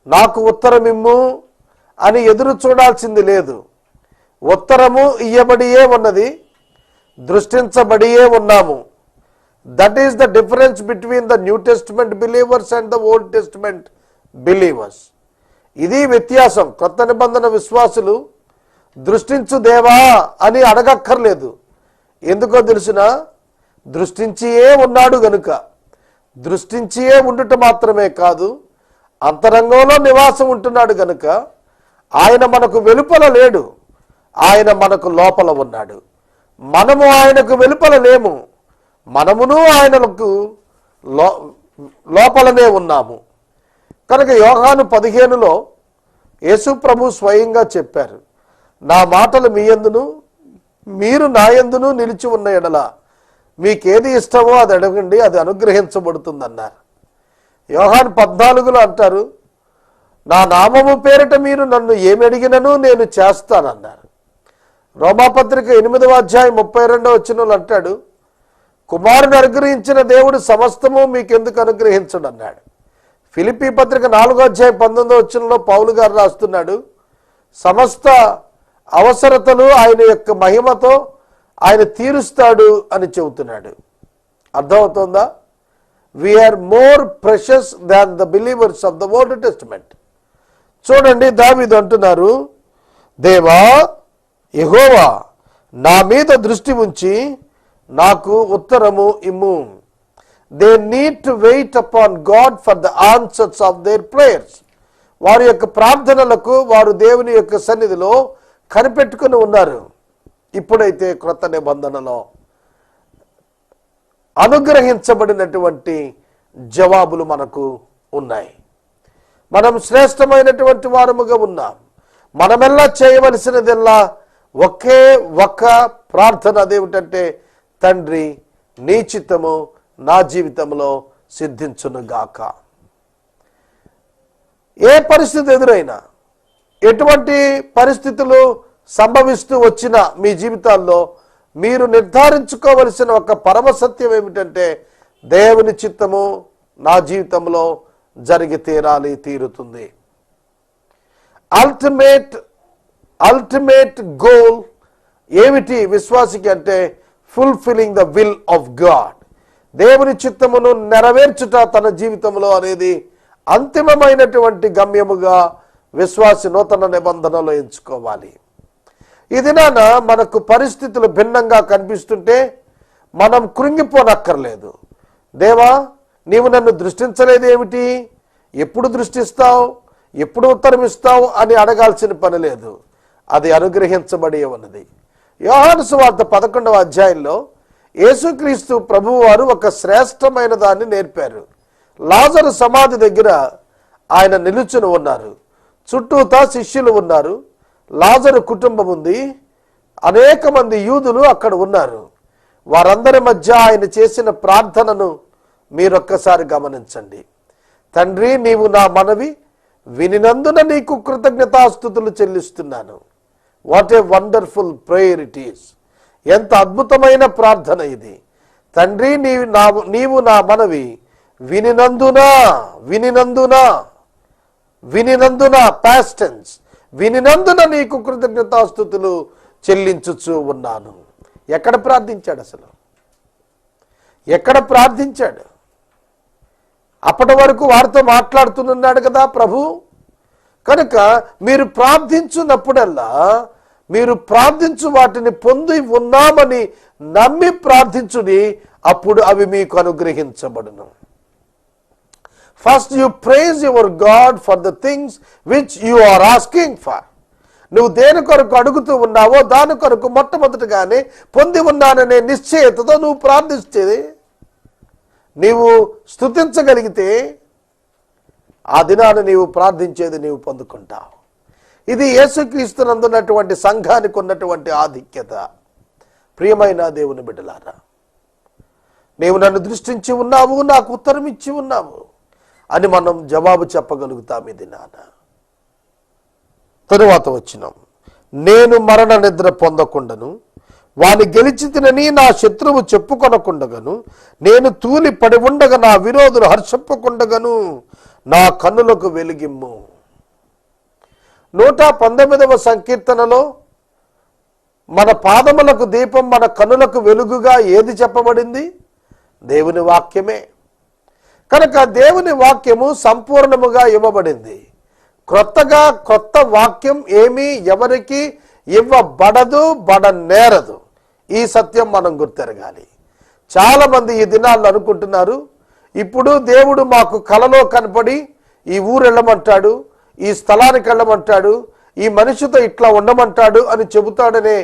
నాకు ఉత్తరమిమ్ము అని ఎదురు చూడాల్సింది లేదు. ఉత్తరము ఇయ్యబడియే ఉన్నది, దృష్టించబడియే ఉన్నాము. That is the difference between the new testament believers and the Old testament believers. ఇది వ్యత్యాసం. కొత్త నిబంధన విశ్వాసులు దృష్టించు దేవా అని అడగక్కర్లేదు. ఎందుకో తెలిసిన? దృష్టించియే ఉన్నాడు గనుక. దృష్టించియే ఉండుట మాత్రమే కాదు, అంతరంగంలో నివాసం ఉంటున్నాడు గనుక ఆయన మనకు వెలుపల లేడు, ఆయన మనకు లోపల ఉన్నాడు. మనము ఆయనకు వెలుపల లేము, మనమును ఆయనకు లోపలనే ఉన్నాము. కనుక యోహాను 15లో యేసు ప్రభు స్వయంగా చెప్పారు, నా మాటలు మీ యందును మీరు నా యందును నిలిచి ఉన్న ఎడల మీకేది ఇష్టమో అది అడగండి, అది అనుగ్రహించబడుతుందన్నారు. యోహాను 14లో అంటారు, నా నామము పేరిట మీరు నన్ను ఏమి అడిగినను నేను చేస్తానన్నారు. రోమాపత్రిక 8వ అధ్యాయం 32వ వచనంలో అంటాడు, కుమారుని అనుగ్రహించిన దేవుడు సమస్తము మీకెందుకు అనుగ్రహించడు అన్నాడు. ఫిలిప్పీ పత్రిక 4వ అధ్యాయం 19వ వచనంలో పౌలు గారు రాస్తున్నాడు, సమస్త అవసరతలు ఆయన యొక్క మహిమతో ఆయన తీరుస్తాడు అని చెబుతున్నాడు. అర్థమవుతోందా? We are more precious than the believers of the Old Testament. చూడండి, దావీదు అంటున్నారు, దేవా యెహోవా నా మీద దృష్టి ఉంచి నాకు ఉత్తరము ఇమ్ము. They need to wait upon God for the answers of their prayers. వారి యొక్క ప్రార్థనలకు వారు దేవుని యొక్క సన్నిధిలో కనిపెట్టుకుని ఉన్నారు. ఇప్పుడైతే క్రొత్త నిబంధనలో అనుగ్రహించబడినటువంటి జవాబులు మనకు ఉన్నాయి. మనం శ్రేష్టమైనటువంటి వారముగా ఉన్నాం. మనమెల్లా చేయవలసినదెల్లా ఒకే ఒక్క ప్రార్థన, అదేమిటంటే తండ్రి నీ చిత్తము నా జీవితంలో సిద్ధించునుగాక. ఏ పరిస్థితి ఎదురైనా, ఎటువంటి పరిస్థితులు సంభవిస్తూ వచ్చినా మీ జీవితాల్లో మీరు నిర్ధారించుకోవలసిన ఒక పరమ సత్యం ఏమిటంటే దేవుని చిత్తము నా జీవితంలో జరిగి తీరుతుంది. అల్టిమేట్ గోల్ ఏమిటి విశ్వాసికి అంటే fulfilling the will of God. దేవుని చిత్తమును నెరవేర్చుట తన జీవితంలో అనేది అంతిమమైనటువంటి గమ్యముగా విశ్వాసి నూతన నిబంధనలో ఎంచుకోవాలి. ఈ దినాన మనకు పరిస్థితులు భిన్నంగా కనిపిస్తుంటే మనం కృంగిపోనక్కర్లేదు. దేవా, నీవు నన్ను దృష్టించలేదు ఏమిటి, ఎప్పుడు దృష్టిస్తావు, ఎప్పుడు ఉత్తరం ఇస్తావు అని అడగాల్సిన పని లేదు. అది అనుగ్రహించబడి ఉన్నది. యోహాను సువార్త 11వ అధ్యాయంలో యేసుక్రీస్తు ప్రభువు వారు ఒక శ్రేష్టమైన దాన్ని నేర్పారు. లాజరు సమాధి దగ్గర ఆయన నిలుచుని ఉన్నారు. చుట్టూతా శిష్యులు ఉన్నారు. లాజరు కుటుంబం ఉంది. అనేక మంది యూదులు అక్కడ ఉన్నారు. వారందరి మధ్య ఆయన చేసిన ప్రార్థనను మీరొక్కసారి గమనించండి. తండ్రి, నీవు నా మనవి వినినందున నీకు కృతజ్ఞతాస్తుతులు చెల్లిస్తున్నాను. What a wonderful prayer it is. ఎంత అద్భుతమైన ప్రార్థన ఇది. తండ్రి, నీవు నా మనవి వినినందున పాస్ట్ టెన్స్, వినినందున నీకు కృతజ్ఞతాస్తుతులు చెల్లించుచూ ఉన్నాను. ఎక్కడ ప్రార్థించాడు? అసలు ఎక్కడ ప్రార్థించాడు? అప్పటి వరకు వారితో మాట్లాడుతున్నాడు కదా ప్రభు. కనుక మీరు ప్రార్థించున్నప్పుడల్లా మీరు ప్రార్థించు వాటిని పొంది ఉన్నామని నమ్మి ప్రార్థించుడి, అప్పుడు అవి మీకు అనుగ్రహించబడును. First you praise your God for the things which you are asking for. నువ్వు దేని కొరకు అడుగుతూ ఉన్నావో దాని కొరకు మొట్టమొదటిగానే పొంది ఉన్నాననే నిశ్చయతతో నువ్వు ప్రార్థిస్తే, నీవు స్తుతించగలిగితే ఆ దినాన్ని నీవు ప్రార్థించేది నీవు పొందుకుంటావు. ఇది యేసుక్రీస్తునందున్నటువంటి సంఘానికి ఉన్నటువంటి ఆధిక్యత. ప్రియమైన దేవుని బిడ్డలారా, నీవు నన్ను దృష్టించి ఉన్నావు, నాకు ఉత్తరం ఇచ్చి ఉన్నావు అని మనం జవాబు చెప్పగలుగుతాం ఈ దినాన. తరువాత వచ్చినాం, నేను మరణ నిద్ర పొందకుండాను వాని గెలిచి తినని నా శత్రువు చెప్పుకొనకుండగను, నేను తూలి పడి ఉండగా నా విరోధులు హర్షప్పకుండగను, నా కన్నులకు వెలిగిమ్ము. 119వ సంకీర్తనలో మన పాదములకు దీపం, మన కన్నులకు వెలుగుగా ఏది చెప్పబడింది? దేవుని వాక్యమే. కనుక దేవుని వాక్యము సంపూర్ణముగా ఇవ్వబడింది. క్రొత్త వాక్యం ఏమీ ఎవరికి ఇవ్వబడదు, బడనేరదు. ఈ సత్యం మనం గుర్తెరగాలి. చాలా మంది ఈ దినాల్లో అనుకుంటున్నారు, ఇప్పుడు దేవుడు మాకు కలలో కనపడి ఈ ఊరు వెళ్ళమంటాడు, ఈ స్థలానికి వెళ్ళమంటాడు, ఈ మనిషితో ఇట్లా ఉండమంటాడు అని చెబుతాడనే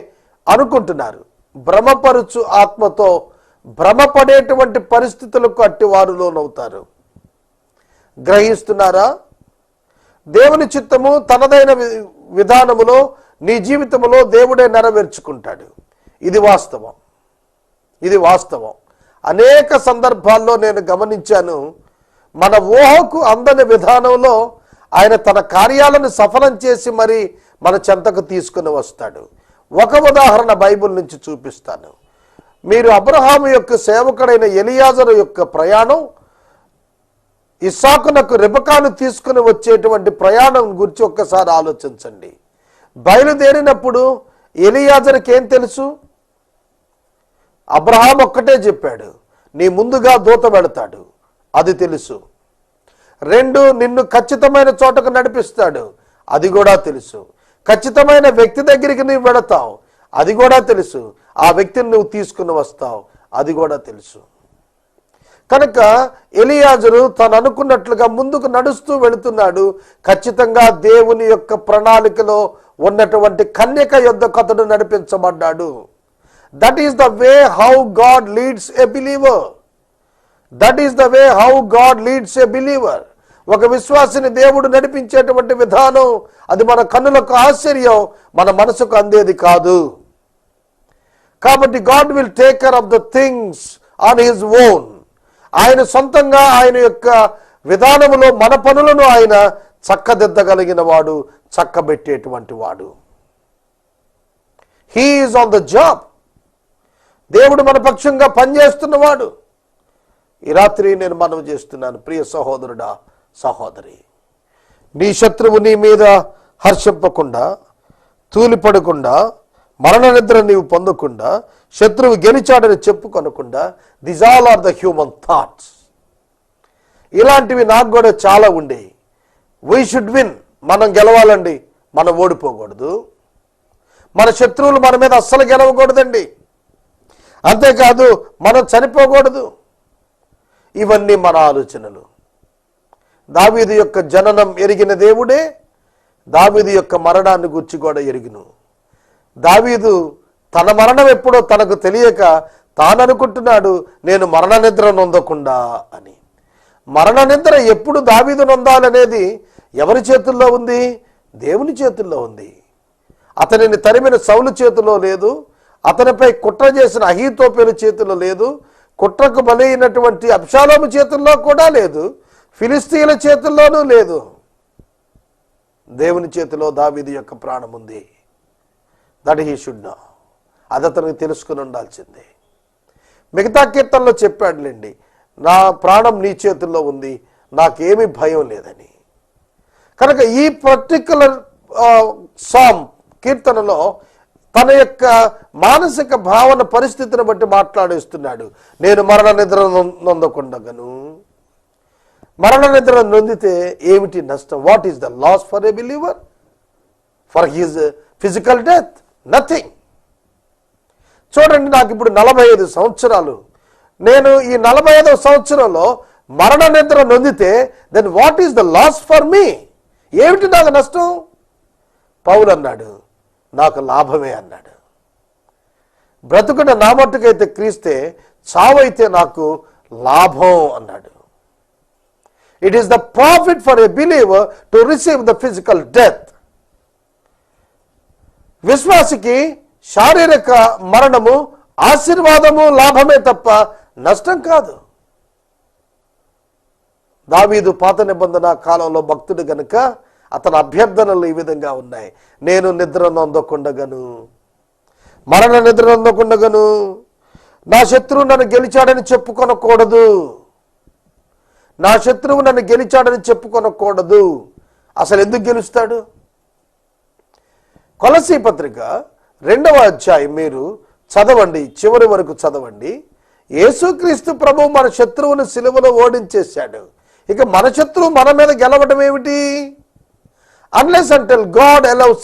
అనుకుంటున్నారు. భ్రమపరుచు ఆత్మతో భ్రమపడేటువంటి పరిస్థితులకు అట్టి వారు లోనవుతారు. గ్రహిస్తున్నారా? దేవుని చిత్తము తనదైన విధానములో నీ జీవితంలో దేవుడే నెరవేర్చుకుంటాడు. ఇది వాస్తవం. అనేక సందర్భాల్లో నేను గమనించాను, మన ఊహకు అందని విధానంలో ఆయన తన కార్యాలను సఫలం చేసి మరి మన చెంతకు తీసుకుని వస్తాడు. ఒక ఉదాహరణ బైబిల్ నుంచి చూపిస్తాను. మీరు అబ్రహాము యొక్క సేవకుడైన ఎలియాజరు యొక్క ప్రయాణం, ఇస్సాకునకు రెబెకాను తీసుకుని వచ్చేటువంటి ప్రయాణం గురించి ఒక్కసారి ఆలోచించండి. బయలుదేరినప్పుడు ఎలియాజరుకి ఏం తెలుసు? అబ్రహాం ఒక్కటే చెప్పాడు, నీ ముందుగా దూత వెళతాడు, అది తెలుసు. 2, నిన్ను ఖచ్చితమైన చోటకు నడిపిస్తాడు, అది కూడా తెలుసు. ఖచ్చితమైన వ్యక్తి దగ్గరికి నువ్వు వెళతావు, అది కూడా తెలుసు. ఆ వ్యక్తిని నువ్వు తీసుకుని వస్తావు, అది కూడా తెలుసు. కనుక ఎలియాజరు తను అనుకున్నట్లుగా ముందుకు నడుస్తూ వెళుతున్నాడు. ఖచ్చితంగా దేవుని యొక్క ప్రణాళికలో ఉన్నటువంటి కన్యక యొద్దకు అతడు నడిపించబడ్డాడు. That is the way how God leads a believer. That is the way how God leads a believer. ఒక విశ్వాసిని దేవుడు నడిపించేటువంటి విధానం అది మన కన్నులకు ఆశ్చర్యం, మన మనసుకు అందేది కాదు. కాబట్టి God will take care of the things on his own. ఆయన సొంతంగా ఆయన యొక్క విధానములో మన పనులను ఆయన చక్కదిద్దగలిగిన వాడు, చక్కబెట్టేటువంటి వాడు. He is on the job. దేవుడు మన పక్షంగా పనిచేస్తున్నవాడు. ఈ రాత్రి నేను మనవి చేస్తున్నాను, ప్రియ సహోదరుడా, సహోదరి, నీ శత్రువు నీ మీద హర్షింపకుండా, తూలిపడకుండా, మరణ నిద్ర నీవు పొందకుండా, శత్రువు గెలిచాడని చెప్పుకొనకుండా, this all are the human thoughts. ఇలాంటివి నాకు కూడా చాలా ఉండేవి. వీ షుడ్ విన్, మనం గెలవాలండి, మనం ఓడిపోకూడదు. మన శత్రువులు మన మీద అస్సలు గెలవకూడదండి. అంతేకాదు మనం చనిపోకూడదు. ఇవన్నీ మన ఆలోచనలు. దావీదు యొక్క జననం ఎరిగిన దేవుడే దావీదు యొక్క మరణాన్ని గురించి కూడా ఎరిగిను. దావీదు తన మరణం ఎప్పుడో తనకు తెలియక తాననుకుంటున్నాడు, నేను మరణ నిద్ర నొందకుండా అని. మరణ నిద్ర ఎప్పుడు దావీదు నొందాలనేది ఎవరి చేతుల్లో ఉంది? దేవుని చేతుల్లో ఉంది. అతనిని తరిమిన సౌలు చేతిలో లేదు, అతనిపై కుట్ర చేసిన అహీతోపెలు చేతిలో లేదు, కుట్రకు బలైనటువంటి అబ్షాలోము చేతుల్లో కూడా లేదు, ఫిలిస్తీయుల చేతుల్లోనూ లేదు. దేవుని చేతిలో దావీదు యొక్క ప్రాణం ఉంది. That he should know. అది అతనికి తెలుసుకుని ఉండాల్సిందే. మిగతా కీర్తనలో చెప్పాడులేండి, నా ప్రాణం నీ చేతుల్లో ఉంది, నాకేమీ భయం లేదని. కనుక ఈ పర్టిక్యులర్ సామ్ కీర్తనలో తన యొక్క మానసిక భావన పరిస్థితిని బట్టి మాట్లాడేస్తున్నాడు. నేను మరణ నిద్ర నొందకుండగను. మరణ నిద్ర నొందితే ఏమిటి నష్టం? What is the loss for a believer? For his physical death nothing. చూడండి, నాకు ఇప్పుడు 45 సంవత్సరాలు. నేను ఈ 45వ సంవత్సరంలో మరణ నిద్ర నొందితే then what is the loss for me? ఏమిటి నాకు నష్టం? పౌలు అన్నాడు, నాకు లాభమే అన్నాడు. బ్రతుకున్న నా మట్టుకైతే క్రీస్తే, చావైతే నాకు లాభం అన్నాడు. It is the profit for a believer to receive the physical death. విశ్వాసికి శారీరక మరణము ఆశీర్వాదము, లాభమే తప్ప నష్టం కాదు. దావీదు పాత నిబంధన కాలంలో భక్తుడు గనుక అతని అభ్యర్థనలు ఈ విధంగా ఉన్నాయి. నేను నిద్ర నొందకుండగను, మరణ నిద్ర నొందకుండగను, నా శత్రువు నన్ను గెలిచాడని చెప్పుకొనకూడదు, నా శత్రువు నన్ను గెలిచాడని చెప్పుకొనకూడదు. అసలు ఎందుకు గెలుస్తాడు? కొలసీ పత్రిక 2వ అధ్యాయం మీరు చదవండి, చివరి వరకు చదవండి. యేసుక్రీస్తు ప్రభువు మన శత్రువుని సిలువలో ఓడించేశాడు. ఇక మన శత్రువు మన మీద గెలవడం ఏమిటి? Unless until God allows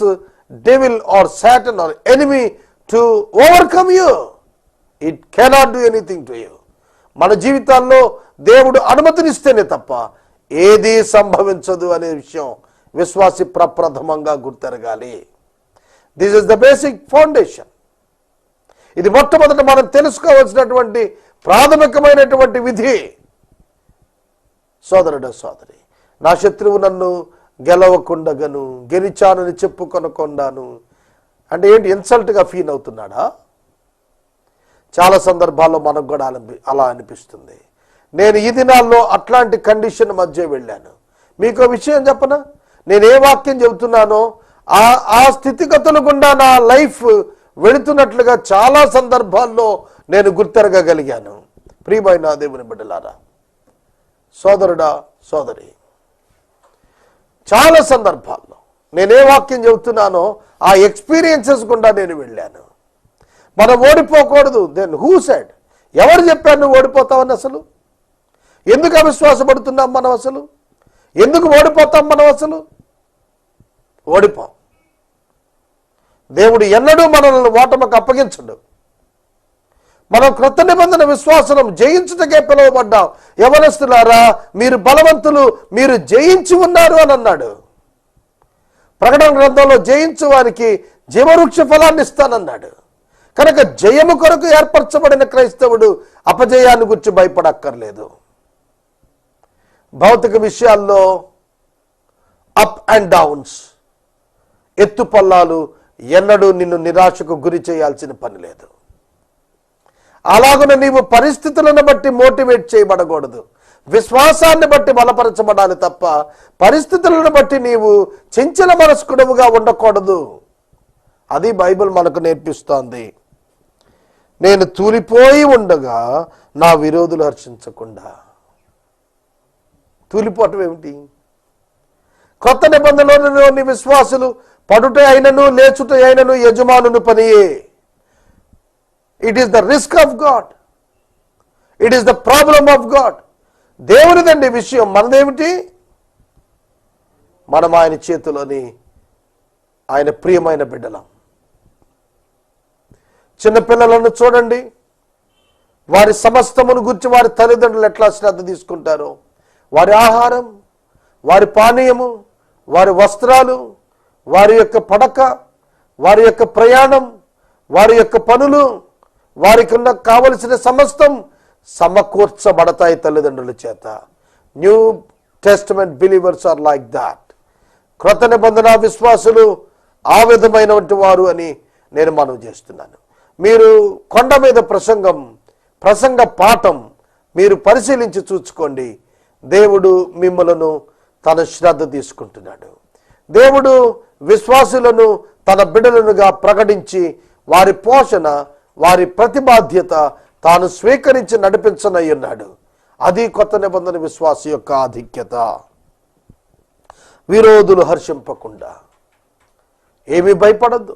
devil or Satan or enemy to overcome you, it cannot do anything to you. మన జీవితాల్లో దేవుడు అనుమతినిస్తేనే తప్ప ఏది సంభవించదు అనే విషయం విశ్వాసి ప్రప్రథమంగా గుర్తెరగాలి. This is the basic foundation. ఇది మొట్టమొదట మనం తెలుసుకోవాల్సినటువంటి ప్రాథమికమైనటువంటి విధి. సోదరుడు, సోదరి, నా శత్రువు నన్ను గెలవకుండగను, గెలిచానని చెప్పుకొనకుండాను అంటే ఏంటి? ఇన్సల్ట్గా ఫీల్ అవుతున్నాడా? చాలా సందర్భాల్లో మనకు కూడా అలా అనిపిస్తుంది. నేను ఈ దినాల్లో అట్లాంటి కండిషన్ మధ్య వెళ్ళాను. మీకు విషయం చెప్పనా? నేను ఏ వాక్యం చెబుతున్నానో ఆ స్థితిగతుల గుండా నా లైఫ్ వెళుతున్నట్లుగా చాలా సందర్భాల్లో నేను గుర్తెరగగలిగాను. ప్రియమైన దేవుని బిడ్డలారా, సోదరుడా, సోదరి, చాలా సందర్భాల్లో నేనే వాక్యం చెబుతున్నానో ఆ ఎక్స్పీరియన్సెస్ గుండా నేను వెళ్ళాను. మనం ఓడిపోకూడదు. Then who said? ఎవరు చెప్పారు నువ్వు ఓడిపోతావని? అసలు ఎందుకు అవిశ్వాసపడుతున్నాం మనం? అసలు ఎందుకు ఓడిపోతాం మనం? అసలు ఓడిపోం. దేవుడు ఎన్నడూ మనల్ని ఓటమికి అప్పగించడు. మనం క్రొత్త నిబంధన విశ్వాసం జయించుటకే పిలువబడ్డాం. యవనస్తులారా, మీరు బలవంతులు, మీరు జయించి ఉన్నారు అని అన్నాడు. ప్రకటన గ్రంథంలో జయించు వారికి జీవవృక్ష ఫలాన్ని ఇస్తానన్నాడు. కనుక జయము కొరకు ఏర్పరచబడిన క్రైస్తవుడు అపజయాన్ని గురించి భయపడక్కర్లేదు. భౌతిక విషయాల్లో అప్ అండ్ డౌన్స్, ఎత్తుపల్లాలు ఎన్నడూ నిన్ను నిరాశకు గురి చేయాల్సిన పని లేదు. అలాగున నీవు పరిస్థితులను బట్టి మోటివేట్ చేయబడకూడదు. విశ్వాసాన్ని బట్టి బలపరచబడాలి తప్ప పరిస్థితులను బట్టి నీవు చంచల మనస్కుడుగా ఉండకూడదు. అది బైబిల్ మనకు నేర్పిస్తోంది. నేను తూలిపోయి ఉండగా నా విరోధులు హర్షించకుండా. తూలిపోవటం ఏమిటి? కొత్త నిబంధనలోని విశ్వాసులు పడుట అయినను లేచుట అయినను యజమానుని పనియే. It is the risk of God, it is the problem of God. దేవునిదండి విషయం, మనదేమిటి? మనం ఆయన చేతిలోని ఆయన ప్రియమైన బిడ్డలం. చిన్నపిల్లలను చూడండి, వారి సమస్తమును గురించి వారి తల్లిదండ్రులు ఎట్లా శ్రద్ధ తీసుకుంటారో, వారి ఆహారం, వారి పానీయము, వారి వస్త్రాలు, వారి యొక్క పడక, వారి యొక్క ప్రయాణం, వారి యొక్క పనులు, వారికి కావలసిన సమస్తం సమకూర్చబడతాయి తల్లిదండ్రుల చేత. New Testament believers are like that. క్రొత్త నిబంధన విశ్వాసులు ఆ విధమైనటువంటి వారు అని నేను మనవి చేస్తున్నాను. మీరు కొండ మీద ప్రసంగ పాఠం మీరు పరిశీలించి చూసుకోండి. దేవుడు మిమ్మలను తన శ్రద్ధ తీసుకుంటున్నాడు. దేవుడు విశ్వాసులను తన బిడ్డలనుగా ప్రకటించి వారి పోషణ, వారి ప్రతిబాధ్యత తాను స్వీకరించి నడిపించనయ్యున్నాడు. అది కొత్త నిబంధన విశ్వాస యొక్క ఆధిక్యత. విరోధులు హర్షింపకుండా, ఏమీ భయపడద్దు.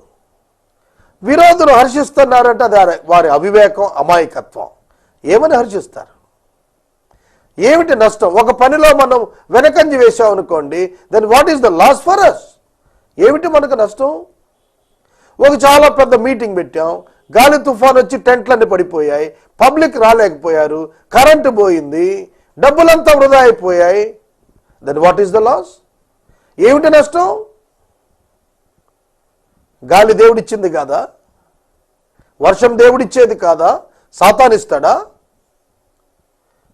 విరోధులు హర్షిస్తున్నారంటే అది వారి అవివేకం, అమాయకత్వం. ఏమని హర్షిస్తారు? ఏమిటి నష్టం? ఒక పనిలో మనం వెనకంజి వేసామనుకోండి, then what is the loss for us? ఏమిటి మనకు నష్టం? ఒక చాలా పెద్ద మీటింగ్ పెట్టాం, గాలి తుఫాన్ వచ్చి టెంట్లన్నీ పడిపోయాయి, పబ్లిక్ రాలేకపోయారు, కరెంటు పోయింది, డబ్బులంతా వృధా అయిపోయాయి. Then what is the loss? ఏమిటి నష్టం? గాలి దేవుడిచ్చింది కాదా? వర్షం దేవుడిచ్చేది కాదా? సాతానిస్తాడా?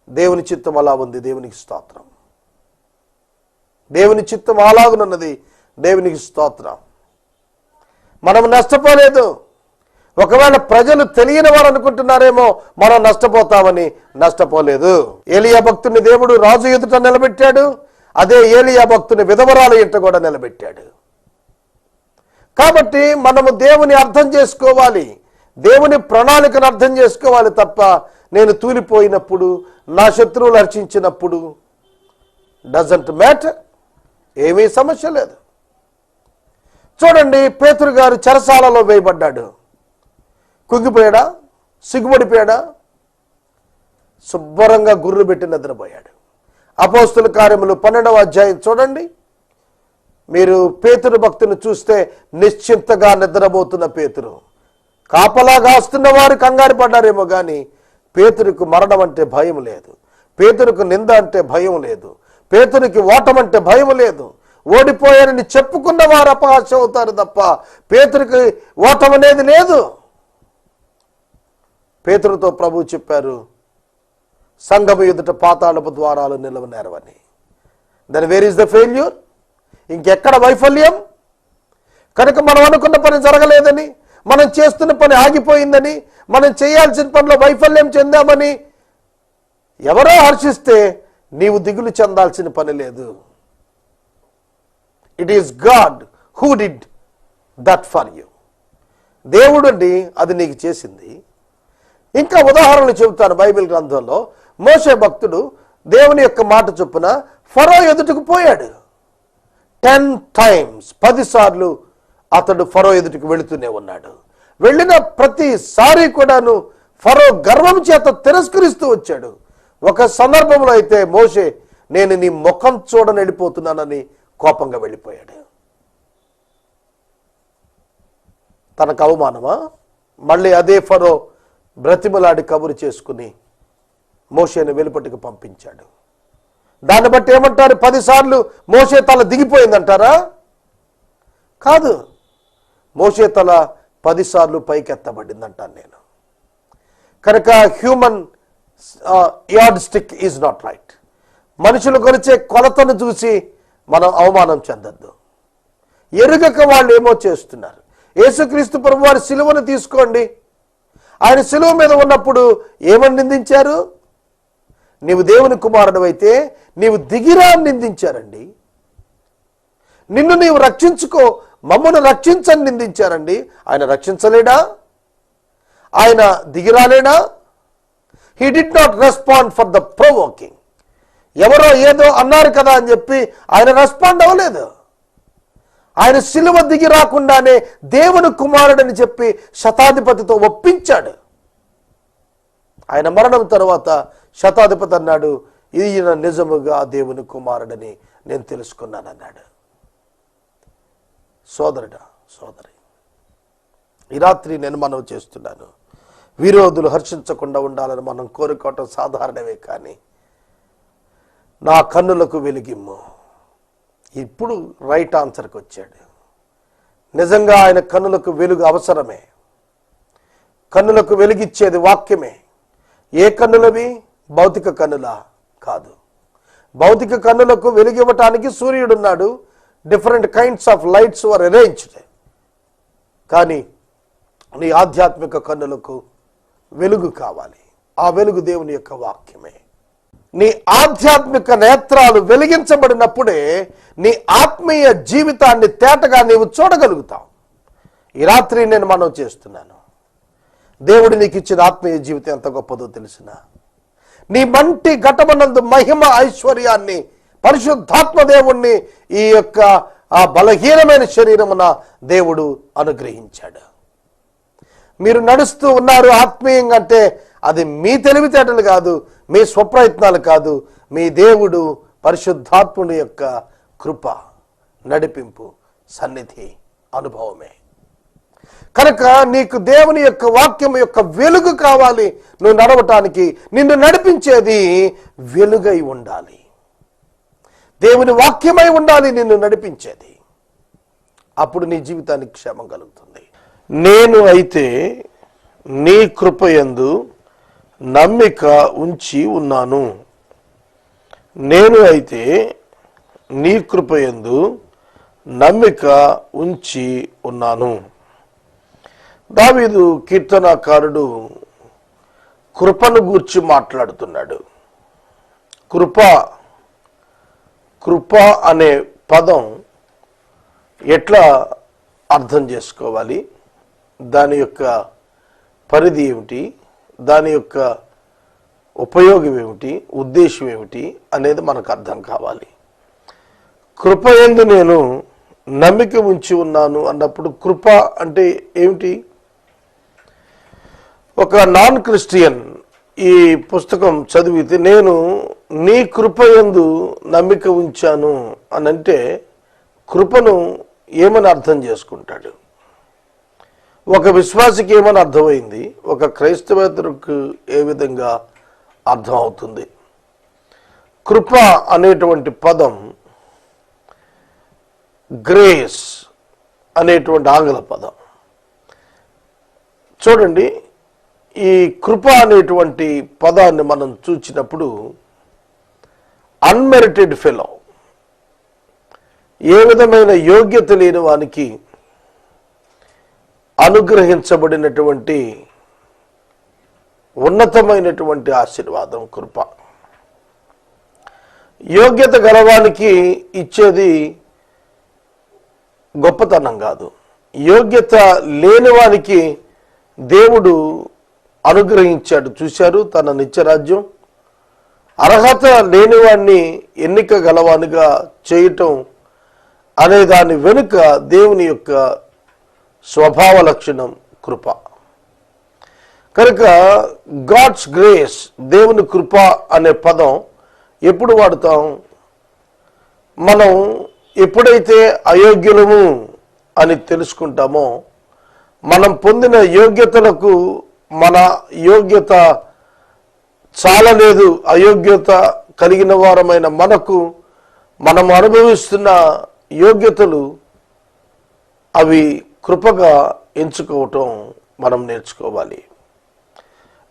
దేవుని చిత్తం అలా ఉంది. దేవునికి స్తోత్రం. దేవుని చిత్తం అలాగునున్నది. దేవునికి స్తోత్రం. మనం నష్టపోలేదు. ఒకవేళ ప్రజలు తెలియని వారు అనుకుంటున్నారేమో మనం నష్టపోతామని. నష్టపోలేదు. ఏలియా భక్తుని దేవుడు రాజు ఎదుట నిలబెట్టాడు. అదే ఏలియా భక్తుని విధవరాలు ఎదుట కూడా నిలబెట్టాడు. కాబట్టి మనము దేవుని అర్థం చేసుకోవాలి, దేవుని ప్రణాళికను అర్థం చేసుకోవాలి తప్ప నేను తూలిపోయినప్పుడు, నా శత్రువులు హర్షించినప్పుడు డజంట్ మ్యాటర్, ఏమీ సమస్య లేదు. చూడండి, పేతురు గారు చెరసాలలో వేయబడ్డాడు. కుంగిపోయాడా? సిగ్గుపడిపోయాడా? శుభ్రంగా గుర్రు పెట్టి నిద్రపోయాడు. అపోస్తుల కార్యములు 12వ అధ్యాయం చూడండి. మీరు పేతురు భక్తుని చూస్తే నిశ్చింతగా నిద్రపోతున్న పేతురు. కాపలా కాస్తున్న వారు కంగారు పడ్డారేమో కానీ పేతురుకు మరణం అంటే భయం లేదు, పేతురుకు నింద అంటే భయం లేదు, పేతురికి ఓటమంటే భయం లేదు. ఓడిపోయారని చెప్పుకున్న వారు అపహాస్యం అవుతారు తప్ప పేతురికి ఓటం అనేది లేదు. పేతురుతో ప్రభు చెప్పారు, సంఘము ఎదుట పాతాళపు ద్వారాలు నిలవనేరవని. Then where is the failure? ఇంకెక్కడ వైఫల్యం? కనుక మనం అనుకున్న పని జరగలేదని, మనం చేస్తున్న పని ఆగిపోయిందని, మనం చేయాల్సిన పనిలో వైఫల్యం చెందామని ఎవరో హర్షిస్తే నీవు దిగులు చెందాల్సిన పని లేదు. It is God who did that for you. దేవుడు అండి అది నీకు చేసింది. ఇంకా ఉదాహరణలు చెబుతాను బైబిల్ గ్రంథంలో. మోషే భక్తుడు దేవుని యొక్క మాట చొప్పున ఫరో ఎదుటకు పోయాడు. 10 times 10 సార్లు అతడు ఫరో ఎదుటికి వెళుతూనే ఉన్నాడు. వెళ్ళిన ప్రతిసారి కూడాను ఫరో గర్వం చేత తిరస్కరిస్తూ వచ్చాడు. ఒక సందర్భంలో అయితే మోషే, నేను నీ ముఖం చూడని వెళ్ళిపోతున్నానని కోపంగా వెళ్ళిపోయాడు. తనకు అవమానమా? మళ్ళీ అదే ఫరో బ్రతిమలాడి కబురు చేసుకుని మోషేని వెలుపటికి పంపించాడు. దాన్ని బట్టి ఏమంటారు? 10 సార్లు మోషే తల దిగిపోయిందంటారా? కాదు, మోషే తల 10 సార్లు పైకెత్తబడింది అంటాను నేను. కనుక human yard stick is not right. మనుషులు కొలిచే కొలతను చూసి మనం అవమానం చెందొద్దు. ఎరుగక వాళ్ళు ఏమో చేస్తున్నారు. యేసుక్రీస్తు ప్రభు వారి సిలువను తీసుకోండి. ఆయన సిలువ మీద ఉన్నప్పుడు ఏమని నిందించారు? నీవు దేవుని కుమారుడు అయితే నీవు దిగిరా అని నిందించారండి. నిన్ను నీవు రక్షించుకో, మమ్మను రక్షించని నిందించారండి. ఆయన రక్షించలేడా? ఆయన దిగిరాలేడా? He did not respond for the provoking. ఎవరో ఏదో అన్నారు కదా అని చెప్పి ఆయన రెస్పాండ్ అవ్వలేదు. ఆయన సిలువ దిగి రాకుండానే దేవుని కుమారుడని చెప్పి శతాధిపతితో ఒప్పించాడు. ఆయన మరణం తర్వాత శతాధిపతి అన్నాడు, ఈయన నిజముగా దేవుని కుమారుడని నేను తెలుసుకున్నానన్నాడు. సోదరుడా, సోదరి, ఈ రాత్రి నేను మనవి చేస్తున్నాను, విరోధులు హర్షించకుండా ఉండాలని మనం కోరుకోవటం సాధారణమే. కానీ నా కన్నులకు వెలిగిమ్ము. ఇప్పుడు రైట్ ఆన్సర్కి వచ్చాడు. నిజంగా ఆయన కన్నులకు వెలుగు అవసరమే. కన్నులకు వెలిగిచ్చేది వాక్యమే. ఏ కన్నులవి? భౌతిక కన్నులా? కాదు. భౌతిక కన్నులకు వెలుగివ్వటానికి సూర్యుడున్నాడు. Different kinds of lights were arranged. కానీ నీ ఆధ్యాత్మిక కన్నులకు వెలుగు కావాలి. ఆ వెలుగు దేవుని యొక్క వాక్యమే. నీ ఆధ్యాత్మిక నేత్రాలు వెలిగించబడినప్పుడే నీ ఆత్మీయ జీవితాన్ని తేటగా నీవు చూడగలుగుతావు. ఈ రాత్రి నేను మనవి చేస్తున్నాను, దేవుడు నీకు ఇచ్చిన ఆత్మీయ జీవితం ఎంత గొప్పదో తెలిసిన నీ మంటి ఘటమనందు మహిమ ఐశ్వర్యాన్ని పరిశుద్ధాత్మ దేవుణ్ణి ఈ యొక్క ఆ బలహీనమైన శరీరమున దేవుడు అనుగ్రహించాడు. మీరు నడుస్తూ ఉన్నారు ఆత్మీయంగా అంటే అది మీ తెలివితేటలు కాదు, మీ స్వప్రయత్నాలు కాదు, మీ దేవుడు పరిశుద్ధాత్ముడి యొక్క కృప, నడిపింపు, సన్నిధి, అనుభవమే. కనుక నీకు దేవుని యొక్క వాక్యం యొక్క వెలుగు కావాలి. నువ్వు నడవటానికి నిన్ను నడిపించేది వెలుగై ఉండాలి. దేవుని వాక్యమై ఉండాలి నిన్ను నడిపించేది. అప్పుడు నీ జీవితానికి క్షేమం కలుగుతుంది. నేను అయితే నీ కృపయందు నమ్మిక ఉంచి ఉన్నాను. నేను అయితే నీ కృపయందు నమ్మిక ఉంచి ఉన్నాను. దావీదు కీర్తనకారుడు కృపను గూర్చి మాట్లాడుతున్నాడు. కృప అనే పదం ఎట్లా అర్థం చేసుకోవాలి, దాని యొక్క పరిధి ఏమిటి, దాని యొక్క ఉపయోగం ఏమిటి, ఉద్దేశం ఏమిటి అనేది మనకు అర్థం కావాలి. కృపయందు నేను నమ్మిక ఉంచి ఉన్నాను అన్నప్పుడు కృప అంటే ఏమిటి? ఒక నాన్ క్రిస్టియన్ ఈ పుస్తకం చదివితే నేను నీ కృపయందు నమ్మిక ఉంచాను అని అంటే కృపను ఏమని అర్థం చేసుకుంటాడు? ఒక విశ్వాసికి ఏమని అర్థమైంది, ఒక క్రైస్తవేతరుకు ఏ విధంగా అర్థం అవుతుంది? కృప అనేటువంటి పదం గ్రేస్ అనేటువంటి ఆంగ్ల పదం. చూడండి, ఈ కృప అనేటువంటి పదాన్ని మనం చూసినప్పుడు అన్మెరిటెడ్ ఫెలో, ఏ విధమైన యోగ్యత లేని వానికి అనుగ్రహించబడినటువంటి ఉన్నతమైనటువంటి ఆశీర్వాదం కృప. యోగ్యత గలవానికి ఇచ్చేది గొప్పతనం కాదు, యోగ్యత లేని వానికి దేవుడు అనుగ్రహించాడు. చూశారు, తన నిత్యరాజ్యం అర్హత లేనివాడిని ఎన్నిక గలవానిగా చేయటం అనే దాని వెనుక దేవుని యొక్క స్వభావ లక్షణం కృప. కనుక గాడ్స్ గ్రేస్, దేవుని కృప అనే పదం ఎప్పుడు వాడుతాం? మనం ఎప్పుడైతే అయోగ్యులము అని తెలుసుకుంటామో, మనం పొందిన యోగ్యతలకు మన యోగ్యత చాలలేదు, అయోగ్యత కలిగిన వారమైన మనకు మనం అనుభవిస్తున్న యోగ్యతలు అవి కృపగా ఎంచుకోవటం మనం నేర్చుకోవాలి.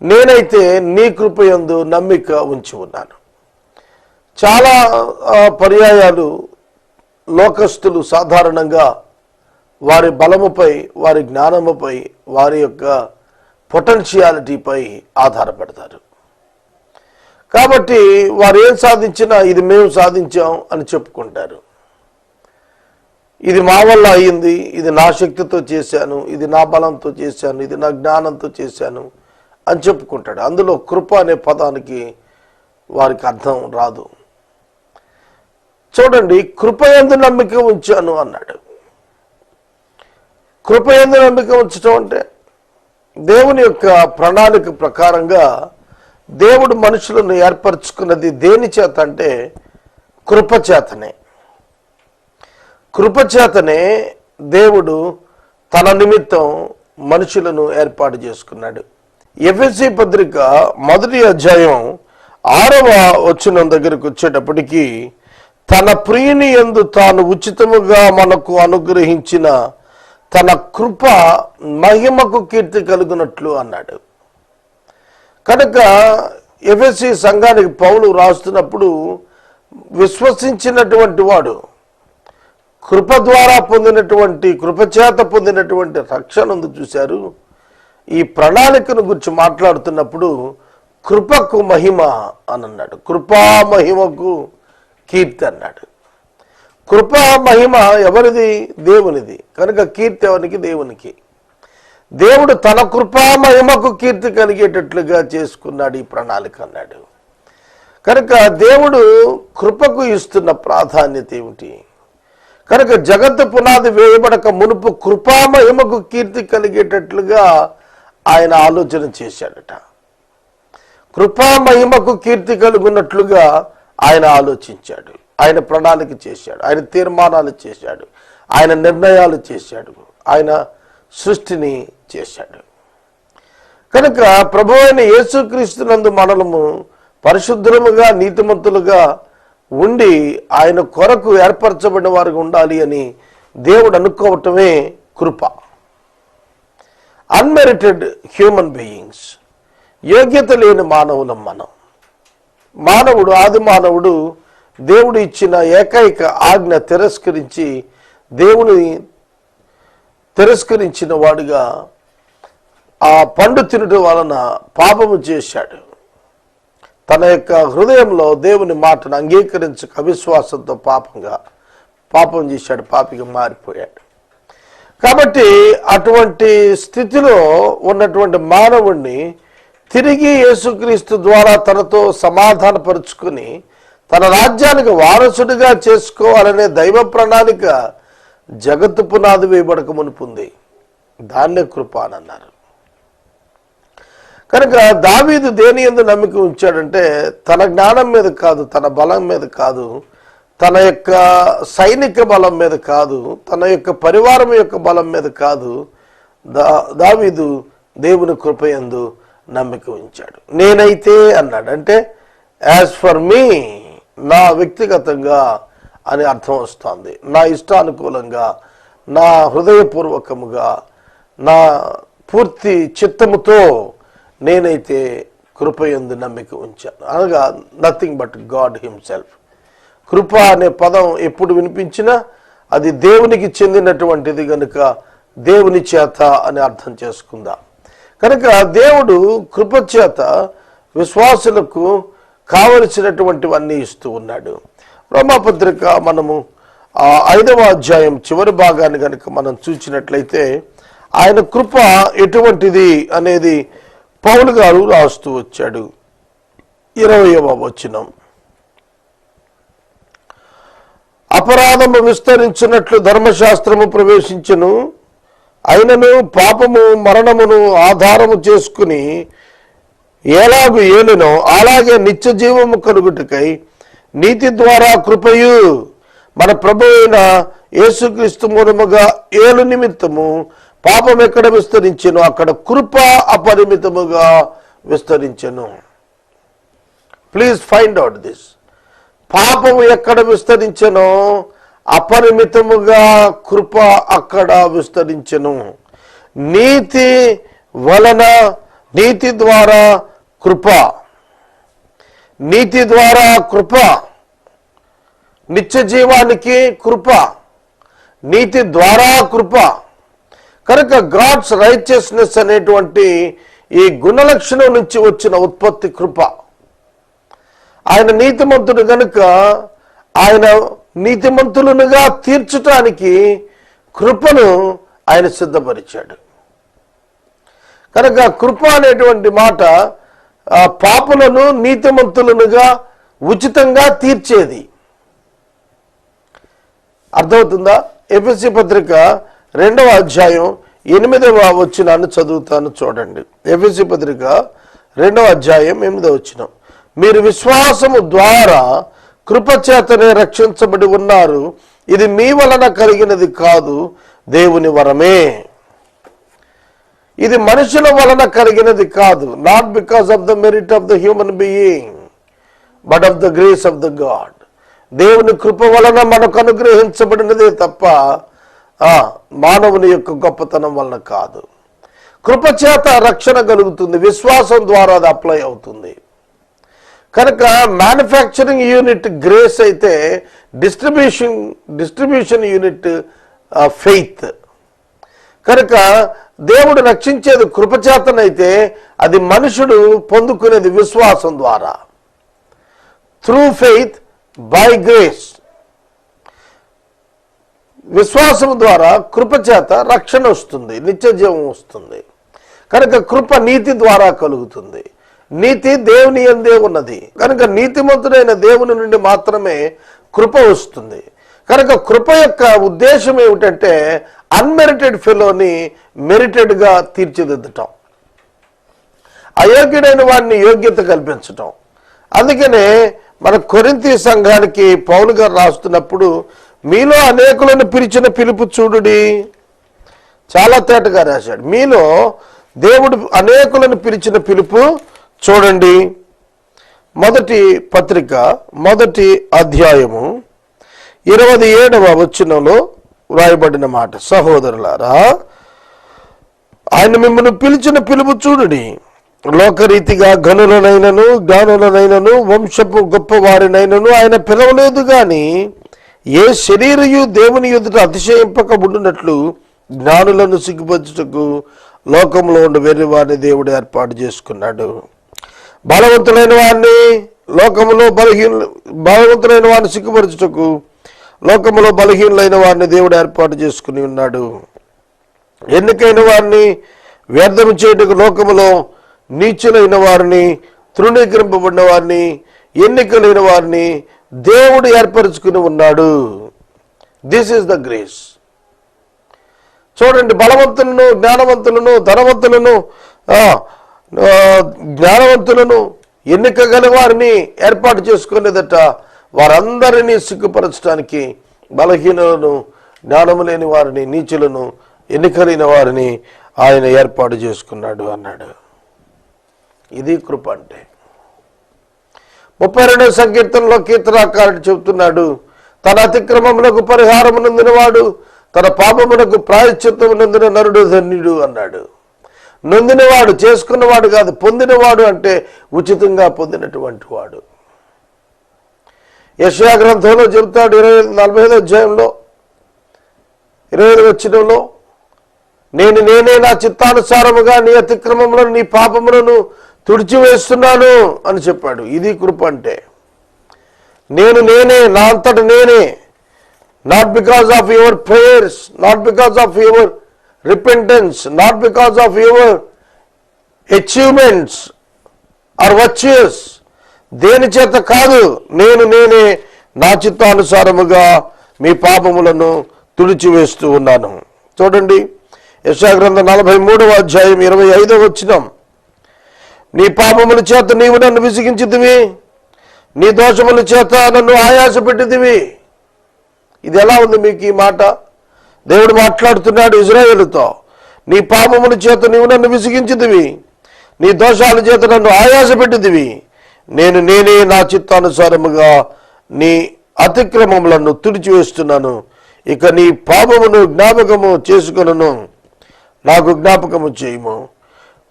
నేనైతే నీ కృపయందు నమ్మిక ఉంచి ఉన్నాను. చాలా పర్యాయాలు లోకస్తులు సాధారణంగా వారి బలముపై, వారి జ్ఞానముపై, వారి యొక్క పొటెన్షియాలిటీపై ఆధారపడతారు. కాబట్టి వారు ఏం సాధించినా ఇది మేము సాధించాం అని చెప్పుకుంటారు. ఇది మా వల్ల అయ్యింది, ఇది నా శక్తితో చేశాను, ఇది నా బలంతో చేశాను, ఇది నా జ్ఞానంతో చేశాను అని చెప్పుకుంటాడు. అందులో కృప అనే పదానికి వారికి అర్థం రాదు. చూడండి, కృపయందు నమ్మిక ఉంచాను అన్నాడు. కృపయందు నమ్మిక ఉంచడం అంటే దేవుని యొక్క ప్రణాళిక ప్రకారంగా దేవుడు మనుషులను ఏర్పరచుకున్నది దేని చేత అంటే కృపచేతనే. కృపచేతనే దేవుడు తన నిమిత్తం మనుషులను ఏర్పాటు చేసుకున్నాడు. ఎఫెసీ పత్రిక 1వ అధ్యాయం 6వ వచనం దగ్గరకు వచ్చేటప్పటికి, తన ప్రియుని యందు తాను ఉచితముగా మనకు అనుగ్రహించిన తన కృప మహిమకు కీర్తి కలుగునట్లు అన్నాడు. కనుక ఎఫెసీ సంఘానికి పౌలు రాస్తున్నప్పుడు విశ్వసించినటువంటి వాడు కృప ద్వారా పొందినటువంటి, కృపచేత పొందినటువంటి రక్షణ ఉంది చూశారు. ఈ ప్రణాళికను గురించి మాట్లాడుతున్నప్పుడు కృపకు మహిమ అని అన్నాడు. కృపా మహిమకు కీర్తి అన్నాడు. కృపా మహిమ ఎవరిది? దేవునిది. కనుక కీర్తి ఎవరికి? దేవునికి. దేవుడు తన కృపా మహిమకు కీర్తి కలిగేటట్లుగా చేసుకున్నాడు ఈ ప్రణాళిక అన్నాడు. కనుక దేవుడు కృపకు ఇస్తున్న ప్రాధాన్యత ఏమిటి? కనుక జగత్తు పునాది వేయబడక మునుపు కృపా మహిమకు కీర్తి కలిగేటట్లుగా ఆయన ఆలోచన చేశాడట. కృపా మహిమకు కీర్తి కలుగున్నట్లుగా ఆయన ఆలోచించాడు, ఆయన ప్రణాళిక చేశాడు, ఆయన తీర్మానాలు చేశాడు, ఆయన నిర్ణయాలు చేశాడు, ఆయన సృష్టిని చేశాడు. కనుక ప్రభువైన యేసుక్రీస్తునందు మనము పరిశుద్ధులముగా, నీతిమంతులుగా ఉండి ఆయన కొరకు ఏర్పరచబడిన వారికి ఉండాలి అని దేవుడు అనుకోవటమే కృప. అన్మెరిటెడ్ హ్యూమన్ బీయింగ్స్, యోగ్యత లేని మానవులం మనం. మానవుడు, ఆది మానవుడు దేవుడు ఇచ్చిన ఏకైక ఆజ్ఞ తిరస్కరించి, దేవుని తిరస్కరించిన వాడుగా ఆ పండు తినడం వలన పాపము చేశాడు. తన యొక్క హృదయంలో దేవుని మాటను అంగీకరించక అవిశ్వాసంతో పాపం చేశాడు, పాపిగా మారిపోయాడు. కాబట్టి అటువంటి స్థితిలో ఉన్నటువంటి మానవుణ్ణి తిరిగి యేసుక్రీస్తు ద్వారా తనతో సమాధానపరుచుకుని తన రాజ్యానికి వారసుడిగా చేసుకోవాలనే దైవ ప్రణాళిక జగత్తు పునాది వేయబడక మునుపుంది. దాన్నే కృప అని అన్నారు. కనుక దావీదు దేని యందు నమ్మిక ఉంచాడంటే తన జ్ఞానం మీద కాదు, తన బలం మీద కాదు, తన యొక్క సైనిక బలం మీద కాదు, తన యొక్క పరివారం యొక్క బలం మీద కాదు. దావీదు దేవుని కృప యందు నమ్మిక ఉంచాడు. నేనైతే అన్నాడు అంటే యాజ్ ఫర్ మీ, నా వ్యక్తిగతంగా అని అర్థం వస్తుంది. నా ఇష్టానుకూలంగా, నా హృదయపూర్వకముగా, నా పూర్తి చిత్తముతో నేనైతే కృపయందు నమ్మిక ఉంచాను. అనగా నథింగ్ బట్ గాడ్ హిమ్సెల్ఫ్. కృప అనే పదం ఎప్పుడు వినిపించినా అది దేవునికి చెందినటువంటిది కనుక దేవుని చేత అని అర్థం చేసుకుందాం. కనుక దేవుడు కృప చేత విశ్వాసులకు కావలసినటువంటివన్నీ ఇస్తూ ఉన్నాడు. రోమాపత్రిక మనము 5వ అధ్యాయం చివరి భాగాన్ని కనుక మనం చూసినట్లయితే ఆయన కృప ఎటువంటిది అనేది పౌలు గారు రాస్తూ వచ్చాడు. 20వ వచనం, అపరాధము విస్తరించినట్లు ధర్మశాస్త్రము ప్రవేశించెను, అయినను పాపము మరణమును ఆధారము చేసుకుని ఎలాగు ఏలునో అలాగే నిత్య జీవము కలుగుటకై నీతి ద్వారా కృపయు మన ప్రభు అయిన యేసుక్రీస్తు మూలముగా ఏలు నిమిత్తము పాపం ఎక్కడ విస్తరించెను అక్కడ కృప అపరిమితముగా విస్తరించెను. Please find out this. పాపము ఎక్కడ విస్తరించెనో అపరిమితముగా కృప అక్కడ విస్తరించెను. నీతి వలన, నీతి ద్వారా కృప, నీతి ద్వారా కృప, నిత్య జీవానికి కృప, నీతి ద్వారా కృప. కనుక గాడ్స్ రైచియస్నెస్ అనేటువంటి ఈ గుణలక్షణం నుంచి వచ్చిన ఉత్పత్తి కృప. ఆయన నీతిమంతుడు గనుక ఆయన నీతిమంతులనుగా తీర్చటానికి కృపను ఆయన సిద్ధపరిచాడు. కనుక కృప అనేటువంటి మాట పాపులను నీతిమంతులనుగా ఉచితంగా తీర్చేది. అర్థమవుతుందా? ఎఫెసీ పత్రిక 2వ అధ్యాయం 8వ వచనాన్ని చదువుతాను చూడండి. ఎఫెసీ పత్రిక 2వ అధ్యాయం 8వ వచనం. మీరు విశ్వాసము ద్వారా కృపచేతనే రక్షించబడి ఉన్నారు, ఇది మీ వలన కలిగినది కాదు, దేవుని వరమే. ఇది మనుషుల వలన కలిగినది కాదు, not because of the merit of the human being but of the grace of the God. దేవుని కృప వలన మనకు అనుగ్రహించబడినదే తప్ప మానవుని యొక్క గొప్పతనం వలన కాదు. కృపచేత రక్షణ కలుగుతుంది, విశ్వాసం ద్వారా అది అప్లై అవుతుంది. కనుక మ్యానుఫ్యాక్చరింగ్ యూనిట్ గ్రేస్ అయితే డిస్ట్రిబ్యూషన్ యూనిట్ ఫెయిత్. కనుక దేవుడు రక్షించేది కృపచేతనైతే అది మనుషుడు పొందుకునేది విశ్వాసం ద్వారా. Through faith by grace. విశ్వాసం ద్వారా కృపచేత రక్షణ వస్తుంది, నిత్య జీవం వస్తుంది. కనుక కృప నీతి ద్వారా కలుగుతుంది. నీతి దేవుని యందే ఉన్నది కనుక నీతిమంతుడైన దేవుని నుండి మాత్రమే కృప వస్తుంది. కనుక కృప యొక్క ఉద్దేశం ఏమిటంటే అన్మెరిటెడ్ ఫెలోని మెరిటెడ్గా తీర్చిదిద్దటం, అయోగ్యుడైన వాడిని యోగ్యత కల్పించటం. అందుకనే మన కొరింథీ సంఘానికి పౌలు గారు రాస్తున్నప్పుడు మీలో అనేకులను పిలిచిన పిలుపు చూడుడి, చాలా తేటగా రాశాడు. మీలో దేవుడు అనేకులను పిలిచిన పిలుపు చూడండి. మొదటి పత్రిక 1వ అధ్యాయము 27వ వచనంలో వ్రాయబడిన మాట, సహోదరులారా ఆయన మిమ్మల్ని పిలిచిన పిలుపు చూడుడి, లోకరీతిగా గనులనైనను జ్ఞానులనైనను వంశపు గొప్పవారినైనను ఆయన పిలవలేదు గాని ఏ శరీరయు దేవుని ఎదుట అతిశయింపక ఉండునట్లు జ్ఞానులను సిగ్గుపరచుటకు లోకంలో ఉండి వేరే వారిని దేవుడు ఏర్పాటు చేసుకున్నాడు. బలవంతులైన వారిని లోకములో బలవంతులైన వారిని సిగ్గుపరచుటకు లోకములో బలహీనులైన వారిని దేవుడు ఏర్పాటు చేసుకుని ఉన్నాడు. ఎన్నికైన వారిని వ్యర్థం చేయుటకు లోకములో నీచులైన వారిని, తృణీకరింపబడిన వారిని, ఎన్నికలైన వారిని దేవుడు ఏర్పరచుకుని ఉన్నాడు. This is the grace. చూడండి, బలవంతులను, జ్ఞానవంతులను, ధనవంతులను, జ్ఞానవంతులను, ఎన్నిక గల వారిని ఏర్పాటు చేసుకునేదట. వారందరినీ సిగ్గుపరచడానికి బలహీనులను, జ్ఞానము లేని వారిని, నీచులను, ఎన్నికలైన వారిని ఆయన ఏర్పాటు చేసుకున్నాడు అన్నాడు. ఇది కృప అంటే. 32వ సంకీర్తనలో కీర్తనాకారుడు చెబుతున్నాడు, తన అతిక్రమమునకు పరిహారము నొందినవాడు, తన పాపమునకు ప్రాయశ్చిత్తము నొందిన నరుడు ధన్యుడు అన్నాడు. నొందినవాడు, చేసుకున్నవాడు కాదు, పొందినవాడు అంటే ఉచితంగా పొందినటువంటి వాడు. యెషయా గ్రంథంలో చెబుతాడు 45వ అధ్యాయంలో 25వ వచనంలో, నేనే నా చిత్తానుసారముగా నీ అతిక్రమములను నీ పాపములను తుడిచివేస్తున్నాను అని చెప్పాడు. ఇది కృప అంటే. నేనే, నా అంతట నేనే, not because of your prayers, not because of your repentance, not because of your achievements or virtues, దేని చేత కాదు, నేనే నా చిత్తానుసారముగా మీ పాపములను తుడిచివేస్తూ ఉన్నాను. చూడండి, యెషయా గ్రంథం 43వ అధ్యాయం 25వ వచనం, నీ పాపముల చేత నీవు నన్ను విసిగించితివి, నీ దోషముల చేత నన్ను ఆయాస పెట్టితివి. ఇది ఎలా ఉంది మీకు ఈ మాట? దేవుడు మాట్లాడుతున్నాడు ఇజ్రాయేలుతో, నీ పాపముల చేత నీవు నన్ను విసిగించితివి, నీ దోషాల చేత నన్ను ఆయాస పెట్టితివి, నేనే నా చిత్తానుసారముగా నీ అతిక్రమములను తుడిచివేస్తున్నాను. ఇక నీ పాపమును జ్ఞాపకము చేసుకొనను, నాకు జ్ఞాపకము చేయము.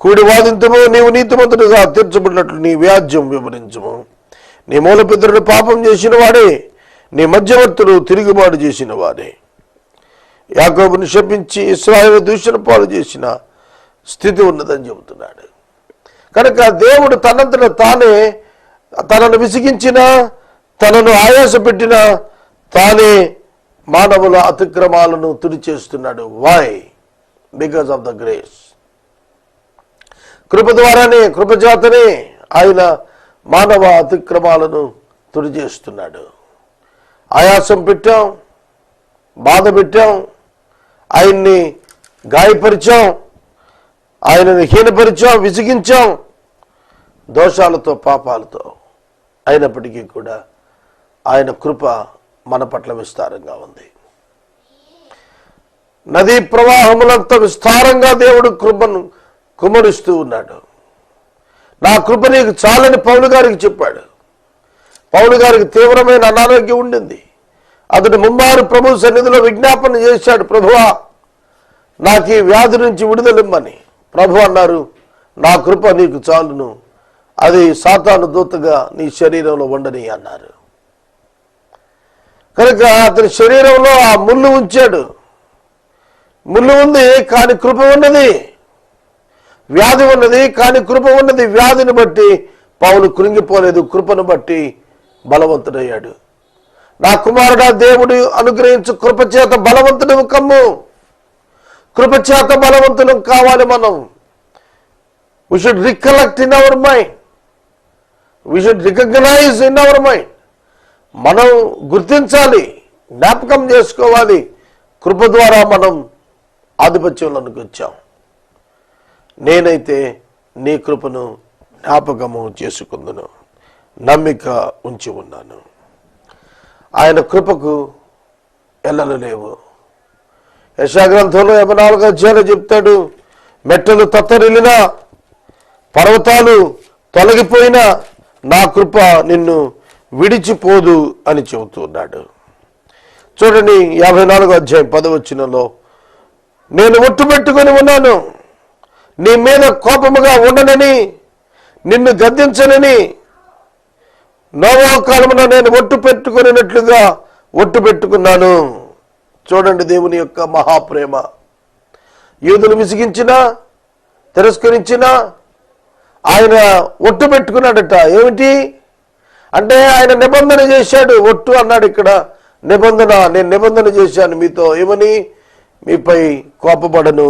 కూడి వాదింతుము, నీవు నీతిమంతుడుగా తీర్చబడినట్లు నీ వ్యాజ్యం వివరించుము. నీ మూలపితరుడు పాపం చేసిన వాడే, నీ మధ్యవర్తుడు తిరుగుబాటు చేసిన వాడే. యాకోబును శపించి ఇశ్రాయేలు దూషణ పాలు చేసిన స్థితి ఉన్నదని చెబుతున్నాడు. కనుక దేవుడు తనంతట తానే తనను విసిగించిన, తనను ఆయాసపెట్టిన తానే మానవుల అతిక్రమాలను తుడిచేస్తున్నాడు. Why? Because of the grace. కృప ద్వారానే, కృపచేతనే ఆయన మానవ అతిక్రమాలను తుడిచేస్తున్నాడు. ఆయాసం పెట్టాం, బాధ పెట్టాం, ఆయన్ని గాయపరిచాం, ఆయనను హీనపరిచాం, విసిగించాం దోషాలతో, పాపాలతో. అయినప్పటికీ కూడా ఆయన కృప మన పట్ల విస్తారంగా ఉంది. నదీ ప్రవాహములంత విస్తారంగా దేవుడు కృపను కుమ్మరిస్తూ ఉన్నాడు. నా కృప నీకు చాలని పౌలు గారికి చెప్పాడు. పౌలు గారికి తీవ్రమైన అనారోగ్యం ఉండింది. అతడు ముమ్మారు ప్రభు సన్నిధిలో విజ్ఞాపన చేశాడు, ప్రభువా నాకు ఈ వ్యాధి నుంచి విడుదలిమ్మని. ప్రభు అన్నారు, నా కృప నీకు చాలును, అది సాతాను దూతగా నీ శరీరంలో ఉండని అన్నారు. కనుక అతని శరీరంలో ఆ ముళ్ళు ఉంచాడు. ముళ్ళు ఉంది కానీ కృప ఉన్నది, వ్యాధి ఉన్నది కానీ కృప ఉన్నది. వ్యాధిని బట్టి పౌలు కృంగిపోలేదు, కృపను బట్టి బలవంతుడయ్యాడు. నా కుమారుడా, దేవుడు అనుగ్రహించు కృపచేత బలవంతుడు కమ్ము. కృపచేత బలవంతులు కావాలి మనం. We should recollect in our mind. We should recognize in our mind. మనం గుర్తించాలి, జ్ఞాపకం చేసుకోవాలి, కృప ద్వారా మనం ఆధిపత్యంలోనికి వచ్చాం. నేనైతే నీ కృపను జ్ఞాపకము చేసుకుందును, నమ్మిక ఉంచి ఉన్నాను. ఆయన కృపకు ఎల్లలు లేవు. యెషయా గ్రంథంలో 84వ అధ్యాయంలో చెప్తాడు, మెట్టలు తత్తరిల్లినా, పర్వతాలు తొలగిపోయినా నా కృప నిన్ను విడిచిపోదు అని చెబుతున్నాడు. చూడండి 54వ అధ్యాయం 10వ వచనంలో, నేను ఒట్టు పెట్టుకొని ఉన్నాను, నీ మీద కోపముగా ఉండనని, నిన్ను గద్దించనని. నోవహు కాలమున నేను ఒట్టు పెట్టుకున్నట్లుగా ఒట్టు పెట్టుకున్నాను. చూడండి దేవుని యొక్క మహాప్రేమ. యూదులు విసిగించినా, తిరస్కరించినా ఆయన ఒట్టు పెట్టుకున్నాడట. ఏమిటి అంటే ఆయన నిబంధన చేశాడు. ఒట్టు అన్నాడు ఇక్కడ, నిబంధన. నేను నిబంధన చేశాను మీతో, ఏమని? మీపై కోపపడను,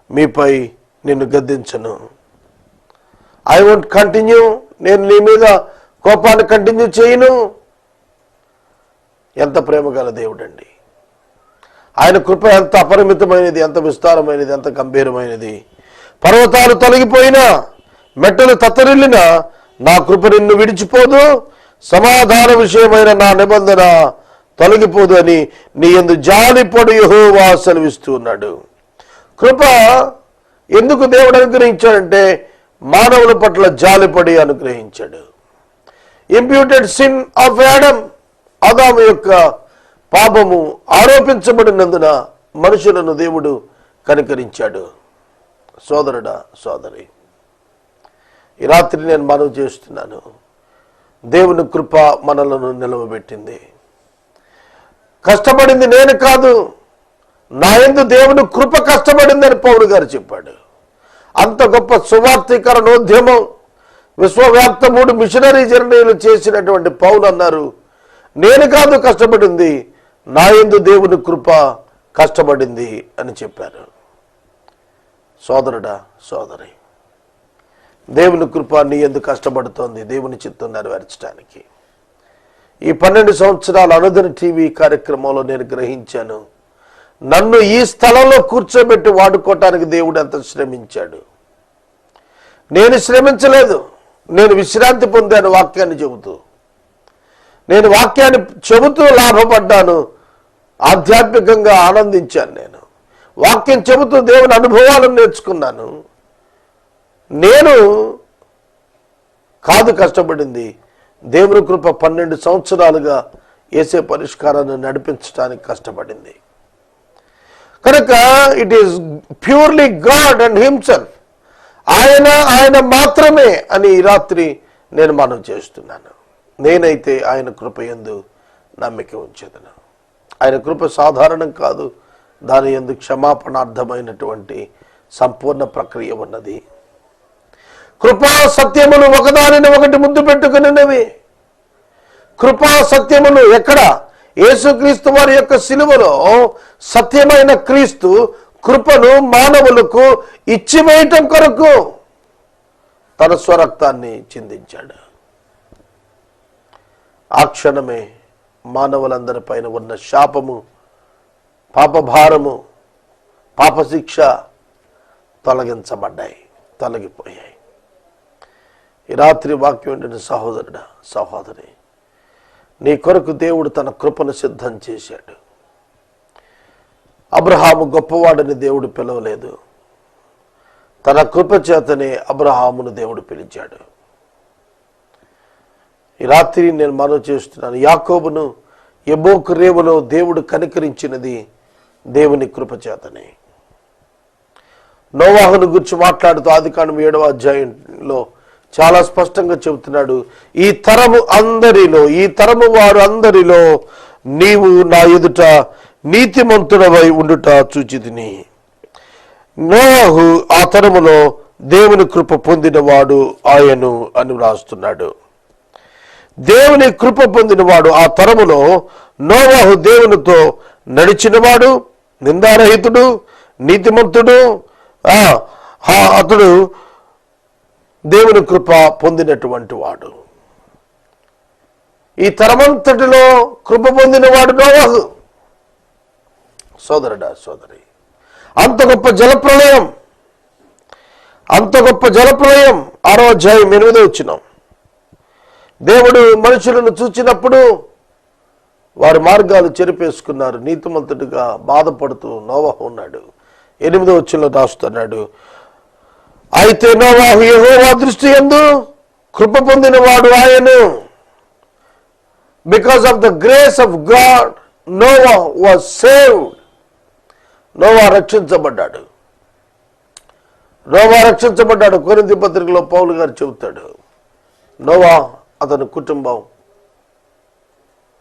మీపై నిన్ను గద్దించను. ఐ వోంట్ కంటిన్యూ, నేను నీ మీద కోపాన్ని కంటిన్యూ చేయను. ఎంత ప్రేమ గల దేవుడండి! ఆయన కృప ఎంత అపరిమితమైనది, ఎంత విస్తారమైనది, ఎంత గంభీరమైనది. పర్వతాలు తొలగిపోయినా, మెట్టలు తత్తరిల్లినా నా కృప నిన్ను విడిచిపోదు, సమాధాన విషయమైన నా నిబంధన తొలగిపోదు అని నీ యందు జాలిపడు యెహోవా సెలవిస్తూ ఉన్నాడు. కృప ఎందుకు దేవుడు అనుగ్రహించాడంటే మానవుల పట్ల జాలిపడి అనుగ్రహించాడు. ఇంప్యూటెడ్ సిన్ ఆఫ్ యాడమ్, ఆదాము యొక్క పాపము ఆరోపించబడినందున మనుషులను దేవుడు కనికరించాడు. సోదరుడా, సోదరి, ఈ రాత్రి నేను మనవి చేస్తున్నాను, దేవుని కృప మనలను నిలవబెట్టింది. కష్టపడింది నేను కాదు, నా యందు దేవుని కృప కష్టపడిందని పౌలు గారు చెప్పాడు. అంత గొప్ప సువార్తీకరణోద్యమం, విశ్వవ్యాప్త 3 మిషనరీ జర్నీలు చేసినటువంటి పౌలు అన్నారు, నేను కాదు కష్టపడింది, నా యందు దేవుని కృప కష్టపడింది అని చెప్పారు. సోదరుడా, సోదరి, దేవుని కృప నీ యందు కష్టపడుతోంది దేవుని చిత్తం నెరవేర్చడానికి. ఈ 12 సంవత్సరాల అనుదిన టీవీ కార్యక్రమంలో నేను గ్రహించాను, నన్ను ఈ స్థలంలో కూర్చోబెట్టి వాడుకోవటానికి దేవుడు ఎంత శ్రమించాడు. నేను శ్రమించలేదు, నేను విశ్రాంతి పొందాను వాక్యాన్ని చెబుతూ. నేను వాక్యాన్ని చెబుతూ లాభపడ్డాను, ఆధ్యాత్మికంగా ఆనందించాను. నేను వాక్యం చెబుతూ దేవుని అనుభవాలను నేర్చుకున్నాను. నేను కాదు కష్టపడింది, దేవుని కృప 12 సంవత్సరాలుగా యేసే పరిష్కారాన్ని నడిపించడానికి కష్టపడింది. కనుక it is purely God and himself. ఆయన మాత్రమే అని ఈ రాత్రి నేను మనవి చేస్తున్నాను. నేనైతే ఆయన కృప యందు నమ్మిక ఉంచేదను. ఆయన కృప సాధారణం కాదు, దాని యందు క్షమాపణార్థమైనటువంటి సంపూర్ణ ప్రక్రియ ఉన్నది. కృపా సత్యములు ఒకదానిని ఒకటి ముందు పెట్టుకున్నవి. కృపా సత్యములు ఎక్కడ? యేసుక్రీస్తు వారి యొక్క సిలువలో సత్యమైన క్రీస్తు కృపను మానవులకు ఇచ్చివేయటం కొరకు తన స్వరక్తాన్ని చిందించాడు. ఆ క్షణమే మానవులందరిపైన ఉన్న శాపము, పాపభారము, పాపశిక్ష తొలగిపోయాయి. ఈ రాత్రి వాక్యం ఏంటంటే, సహోదరుడా, సహోదరి, నీ కొరకు దేవుడు తన కృపను సిద్ధం చేశాడు. అబ్రహాము గొప్పవాడని దేవుడు పిలవలేదు, తన కృప చేతనే అబ్రహామును దేవుడు పిలిచాడు. ఈ రాత్రి నేను మనవి చేస్తున్నాను, యాకోబును యెబోకు రేవులో దేవుడు కనికరించినది దేవుని కృప చేతనే. నోవాహును గురించి మాట్లాడుతూ ఆదికాండం 7వ అధ్యాయంలో చాలా స్పష్టంగా చెబుతున్నాడు, ఈ తరము వారు అందరిలో నీవు నా ఎదుట నీతిమంతుడవై ఉండుట చూచితిని. నోవాహు ఆ తరములో దేవుని కృప పొందినవాడు ఆయను అని వ్రాస్తున్నాడు. దేవుని కృప పొందినవాడు ఆ తరములో నోవాహు దేవునితో నడిచినవాడు, నిందారహితుడు, నీతిమంతుడు, అతడు దేవుని కృప పొందినటువంటి వాడు. ఈ తరమంతటిలో కృప పొందినవాడు నోవాహు. సోదరుడా, సోదరి, అంత గొప్ప జలప్రళయం 6వ అధ్యాయం 8వ వచనం. దేవుడు మనుషులను చూచినప్పుడు వారి మార్గాలు చెరిపేసుకున్నారు. నీతిమంతుడిగా బాధపడుతూ నోవాహు ఉన్నాడు. 8వ వచనంలో రాస్తున్నాడు, అయితే నోవాహు యెహోవా దృష్టి యందు కృప పొందినవాడు ఆయను. Because of the grace of God Noah was saved. Noah రక్షించబడ్డాడు. కొరింథీ పత్రికలో పౌలు గారు చెబుతాడు, నోవా అతని కుటుంబం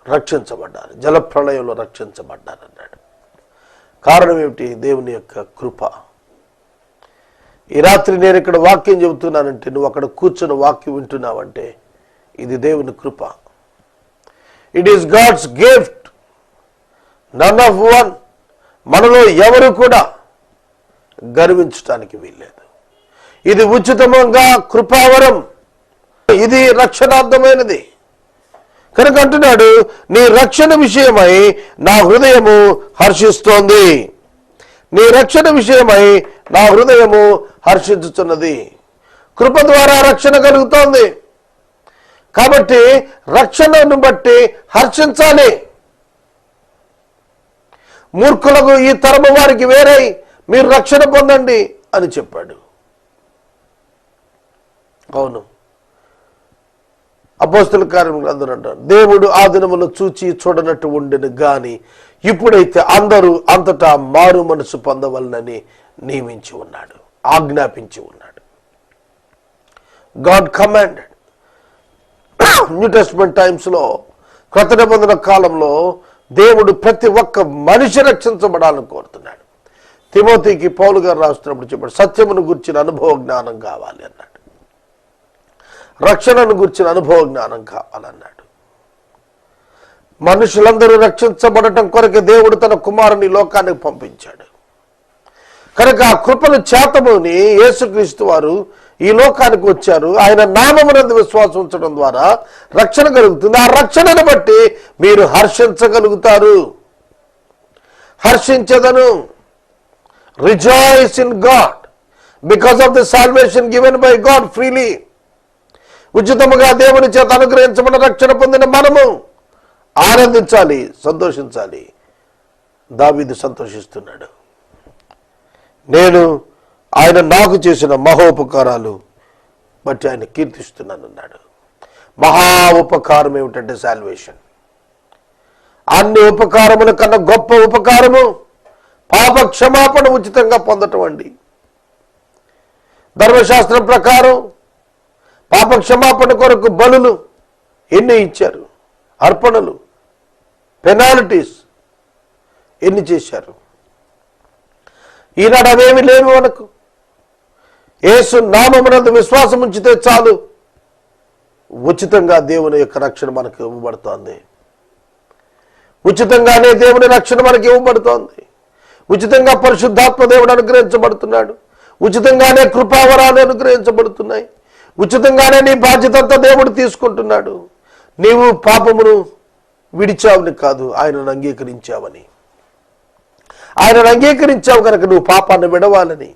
రక్షించబడ్డారు, జలప్రళయంలో రక్షించబడ్డారన్నాడు. కారణం ఏమిటి? దేవుని యొక్క కృప. ఈ రాత్రి నేను ఇక్కడ వాక్యం చెబుతున్నానంటే, నువ్వు అక్కడ కూర్చొని వాక్యం వింటున్నావంటే ఇది దేవుని కృప. It is God's gift, none of one. మనలో ఎవరు కూడా గర్వించడానికి వీల్లేదు. ఇది ఉచితంగా కృపావరం, ఇది రక్షణార్థమైనది. కనుక అంటున్నాడు, నీ రక్షణ విషయమై నా హృదయము హర్షిస్తోంది. నీ రక్షణ విషయమై నా హృదయము హర్షించుతున్నది. కృప ద్వారా రక్షణ కలుగుతోంది కాబట్టి రక్షణను బట్టి హర్షించాలి. మూర్ఖులకు ఈ తరము వారికి వేరే మీరు రక్షణ పొందండి అని చెప్పాడు. అవును, అపోస్తలుల కార్యములు అందరూ అంటారు, దేవుడు ఆ దినములో చూచి చూడనట్టు ఉండెను గాని ఇప్పుడైతే అందరూ అంతటా మారు మనసు పొందవలనని నియమించి ఉన్నాడు, ఆజ్ఞాపించి ఉన్నాడు. God commanded. న్యూ టెస్టమెంట్ టైమ్స్లో, క్రొత్త నిబంధన కాలంలో దేవుడు ప్రతి ఒక్క మనిషి రక్షించబడాలని కోరుతున్నాడు. తిమోతికి పౌలు గారు రాస్తున్నప్పుడు చెప్పాడు, సత్యమును గుర్చిన అనుభవ జ్ఞానం కావాలి అన్నాడు. రక్షణను గుర్చిన అనుభవ జ్ఞానం కావాలన్నాడు. మనుషులందరూ రక్షించబడటం కొరకు దేవుడు తన కుమారుని లోకానికి పంపించాడు. కనుక ఆ కృపను చేతముని యేసుక్రీస్తు వారు ఈ లోకానికి వచ్చారు. ఆయన నామమునందు విశ్వాసం ఉంచడం ద్వారా రక్షణ కలుగుతుంది. ఆ రక్షణను బట్టి మీరు హర్షించగలుగుతారు. హర్షించదను. Rejoice in God because of the salvation given by God freely. ఉచితముగా దేవుని చేత అనుగ్రహించబడిన రక్షణ పొందిన మనము ఆనందించాలి, సంతోషించాలి. దావీదు సంతోషిస్తున్నాడు. నేను ఆయన నాకు చేసిన మహోపకారాలు బట్టి ఆయన కీర్తిస్తున్నాను అన్నాడు. మహా ఉపకారం ఏమిటంటే సాల్వేషన్. అన్ని ఉపకారముల కన్నా గొప్ప ఉపకారము పాప క్షమాపణ ఉచితంగా పొందటం అండి. ధర్మశాస్త్రం ప్రకారం పాప క్షమాపణ కొరకు బలులు ఎన్ని ఇచ్చారు, అర్పణలు, పెనాల్టీస్ ఎన్ని చేశారు. ఈనాడు అవేమి లేవు మనకు. యేసు నామమునందు విశ్వాసం ఉంచితే చాలు, ఉచితంగా దేవుని యొక్క రక్షణ మనకు ఇవ్వబడుతోంది. ఉచితంగానే దేవుని రక్షణ మనకి ఇవ్వబడుతోంది. ఉచితంగా పరిశుద్ధాత్మ దేవుడు అనుగ్రహించబడుతున్నాడు. ఉచితంగానే కృపావరాలు అనుగ్రహించబడుతున్నాయి. ఉచితంగానే నీ బాధ్యత అంతా దేవుడు తీసుకుంటున్నాడు. నీవు పాపమును విడిచావని కాదు, ఆయనను అంగీకరించావని. ఆయనను అంగీకరించావు కనుక నువ్వు పాపాన్ని విడవాలని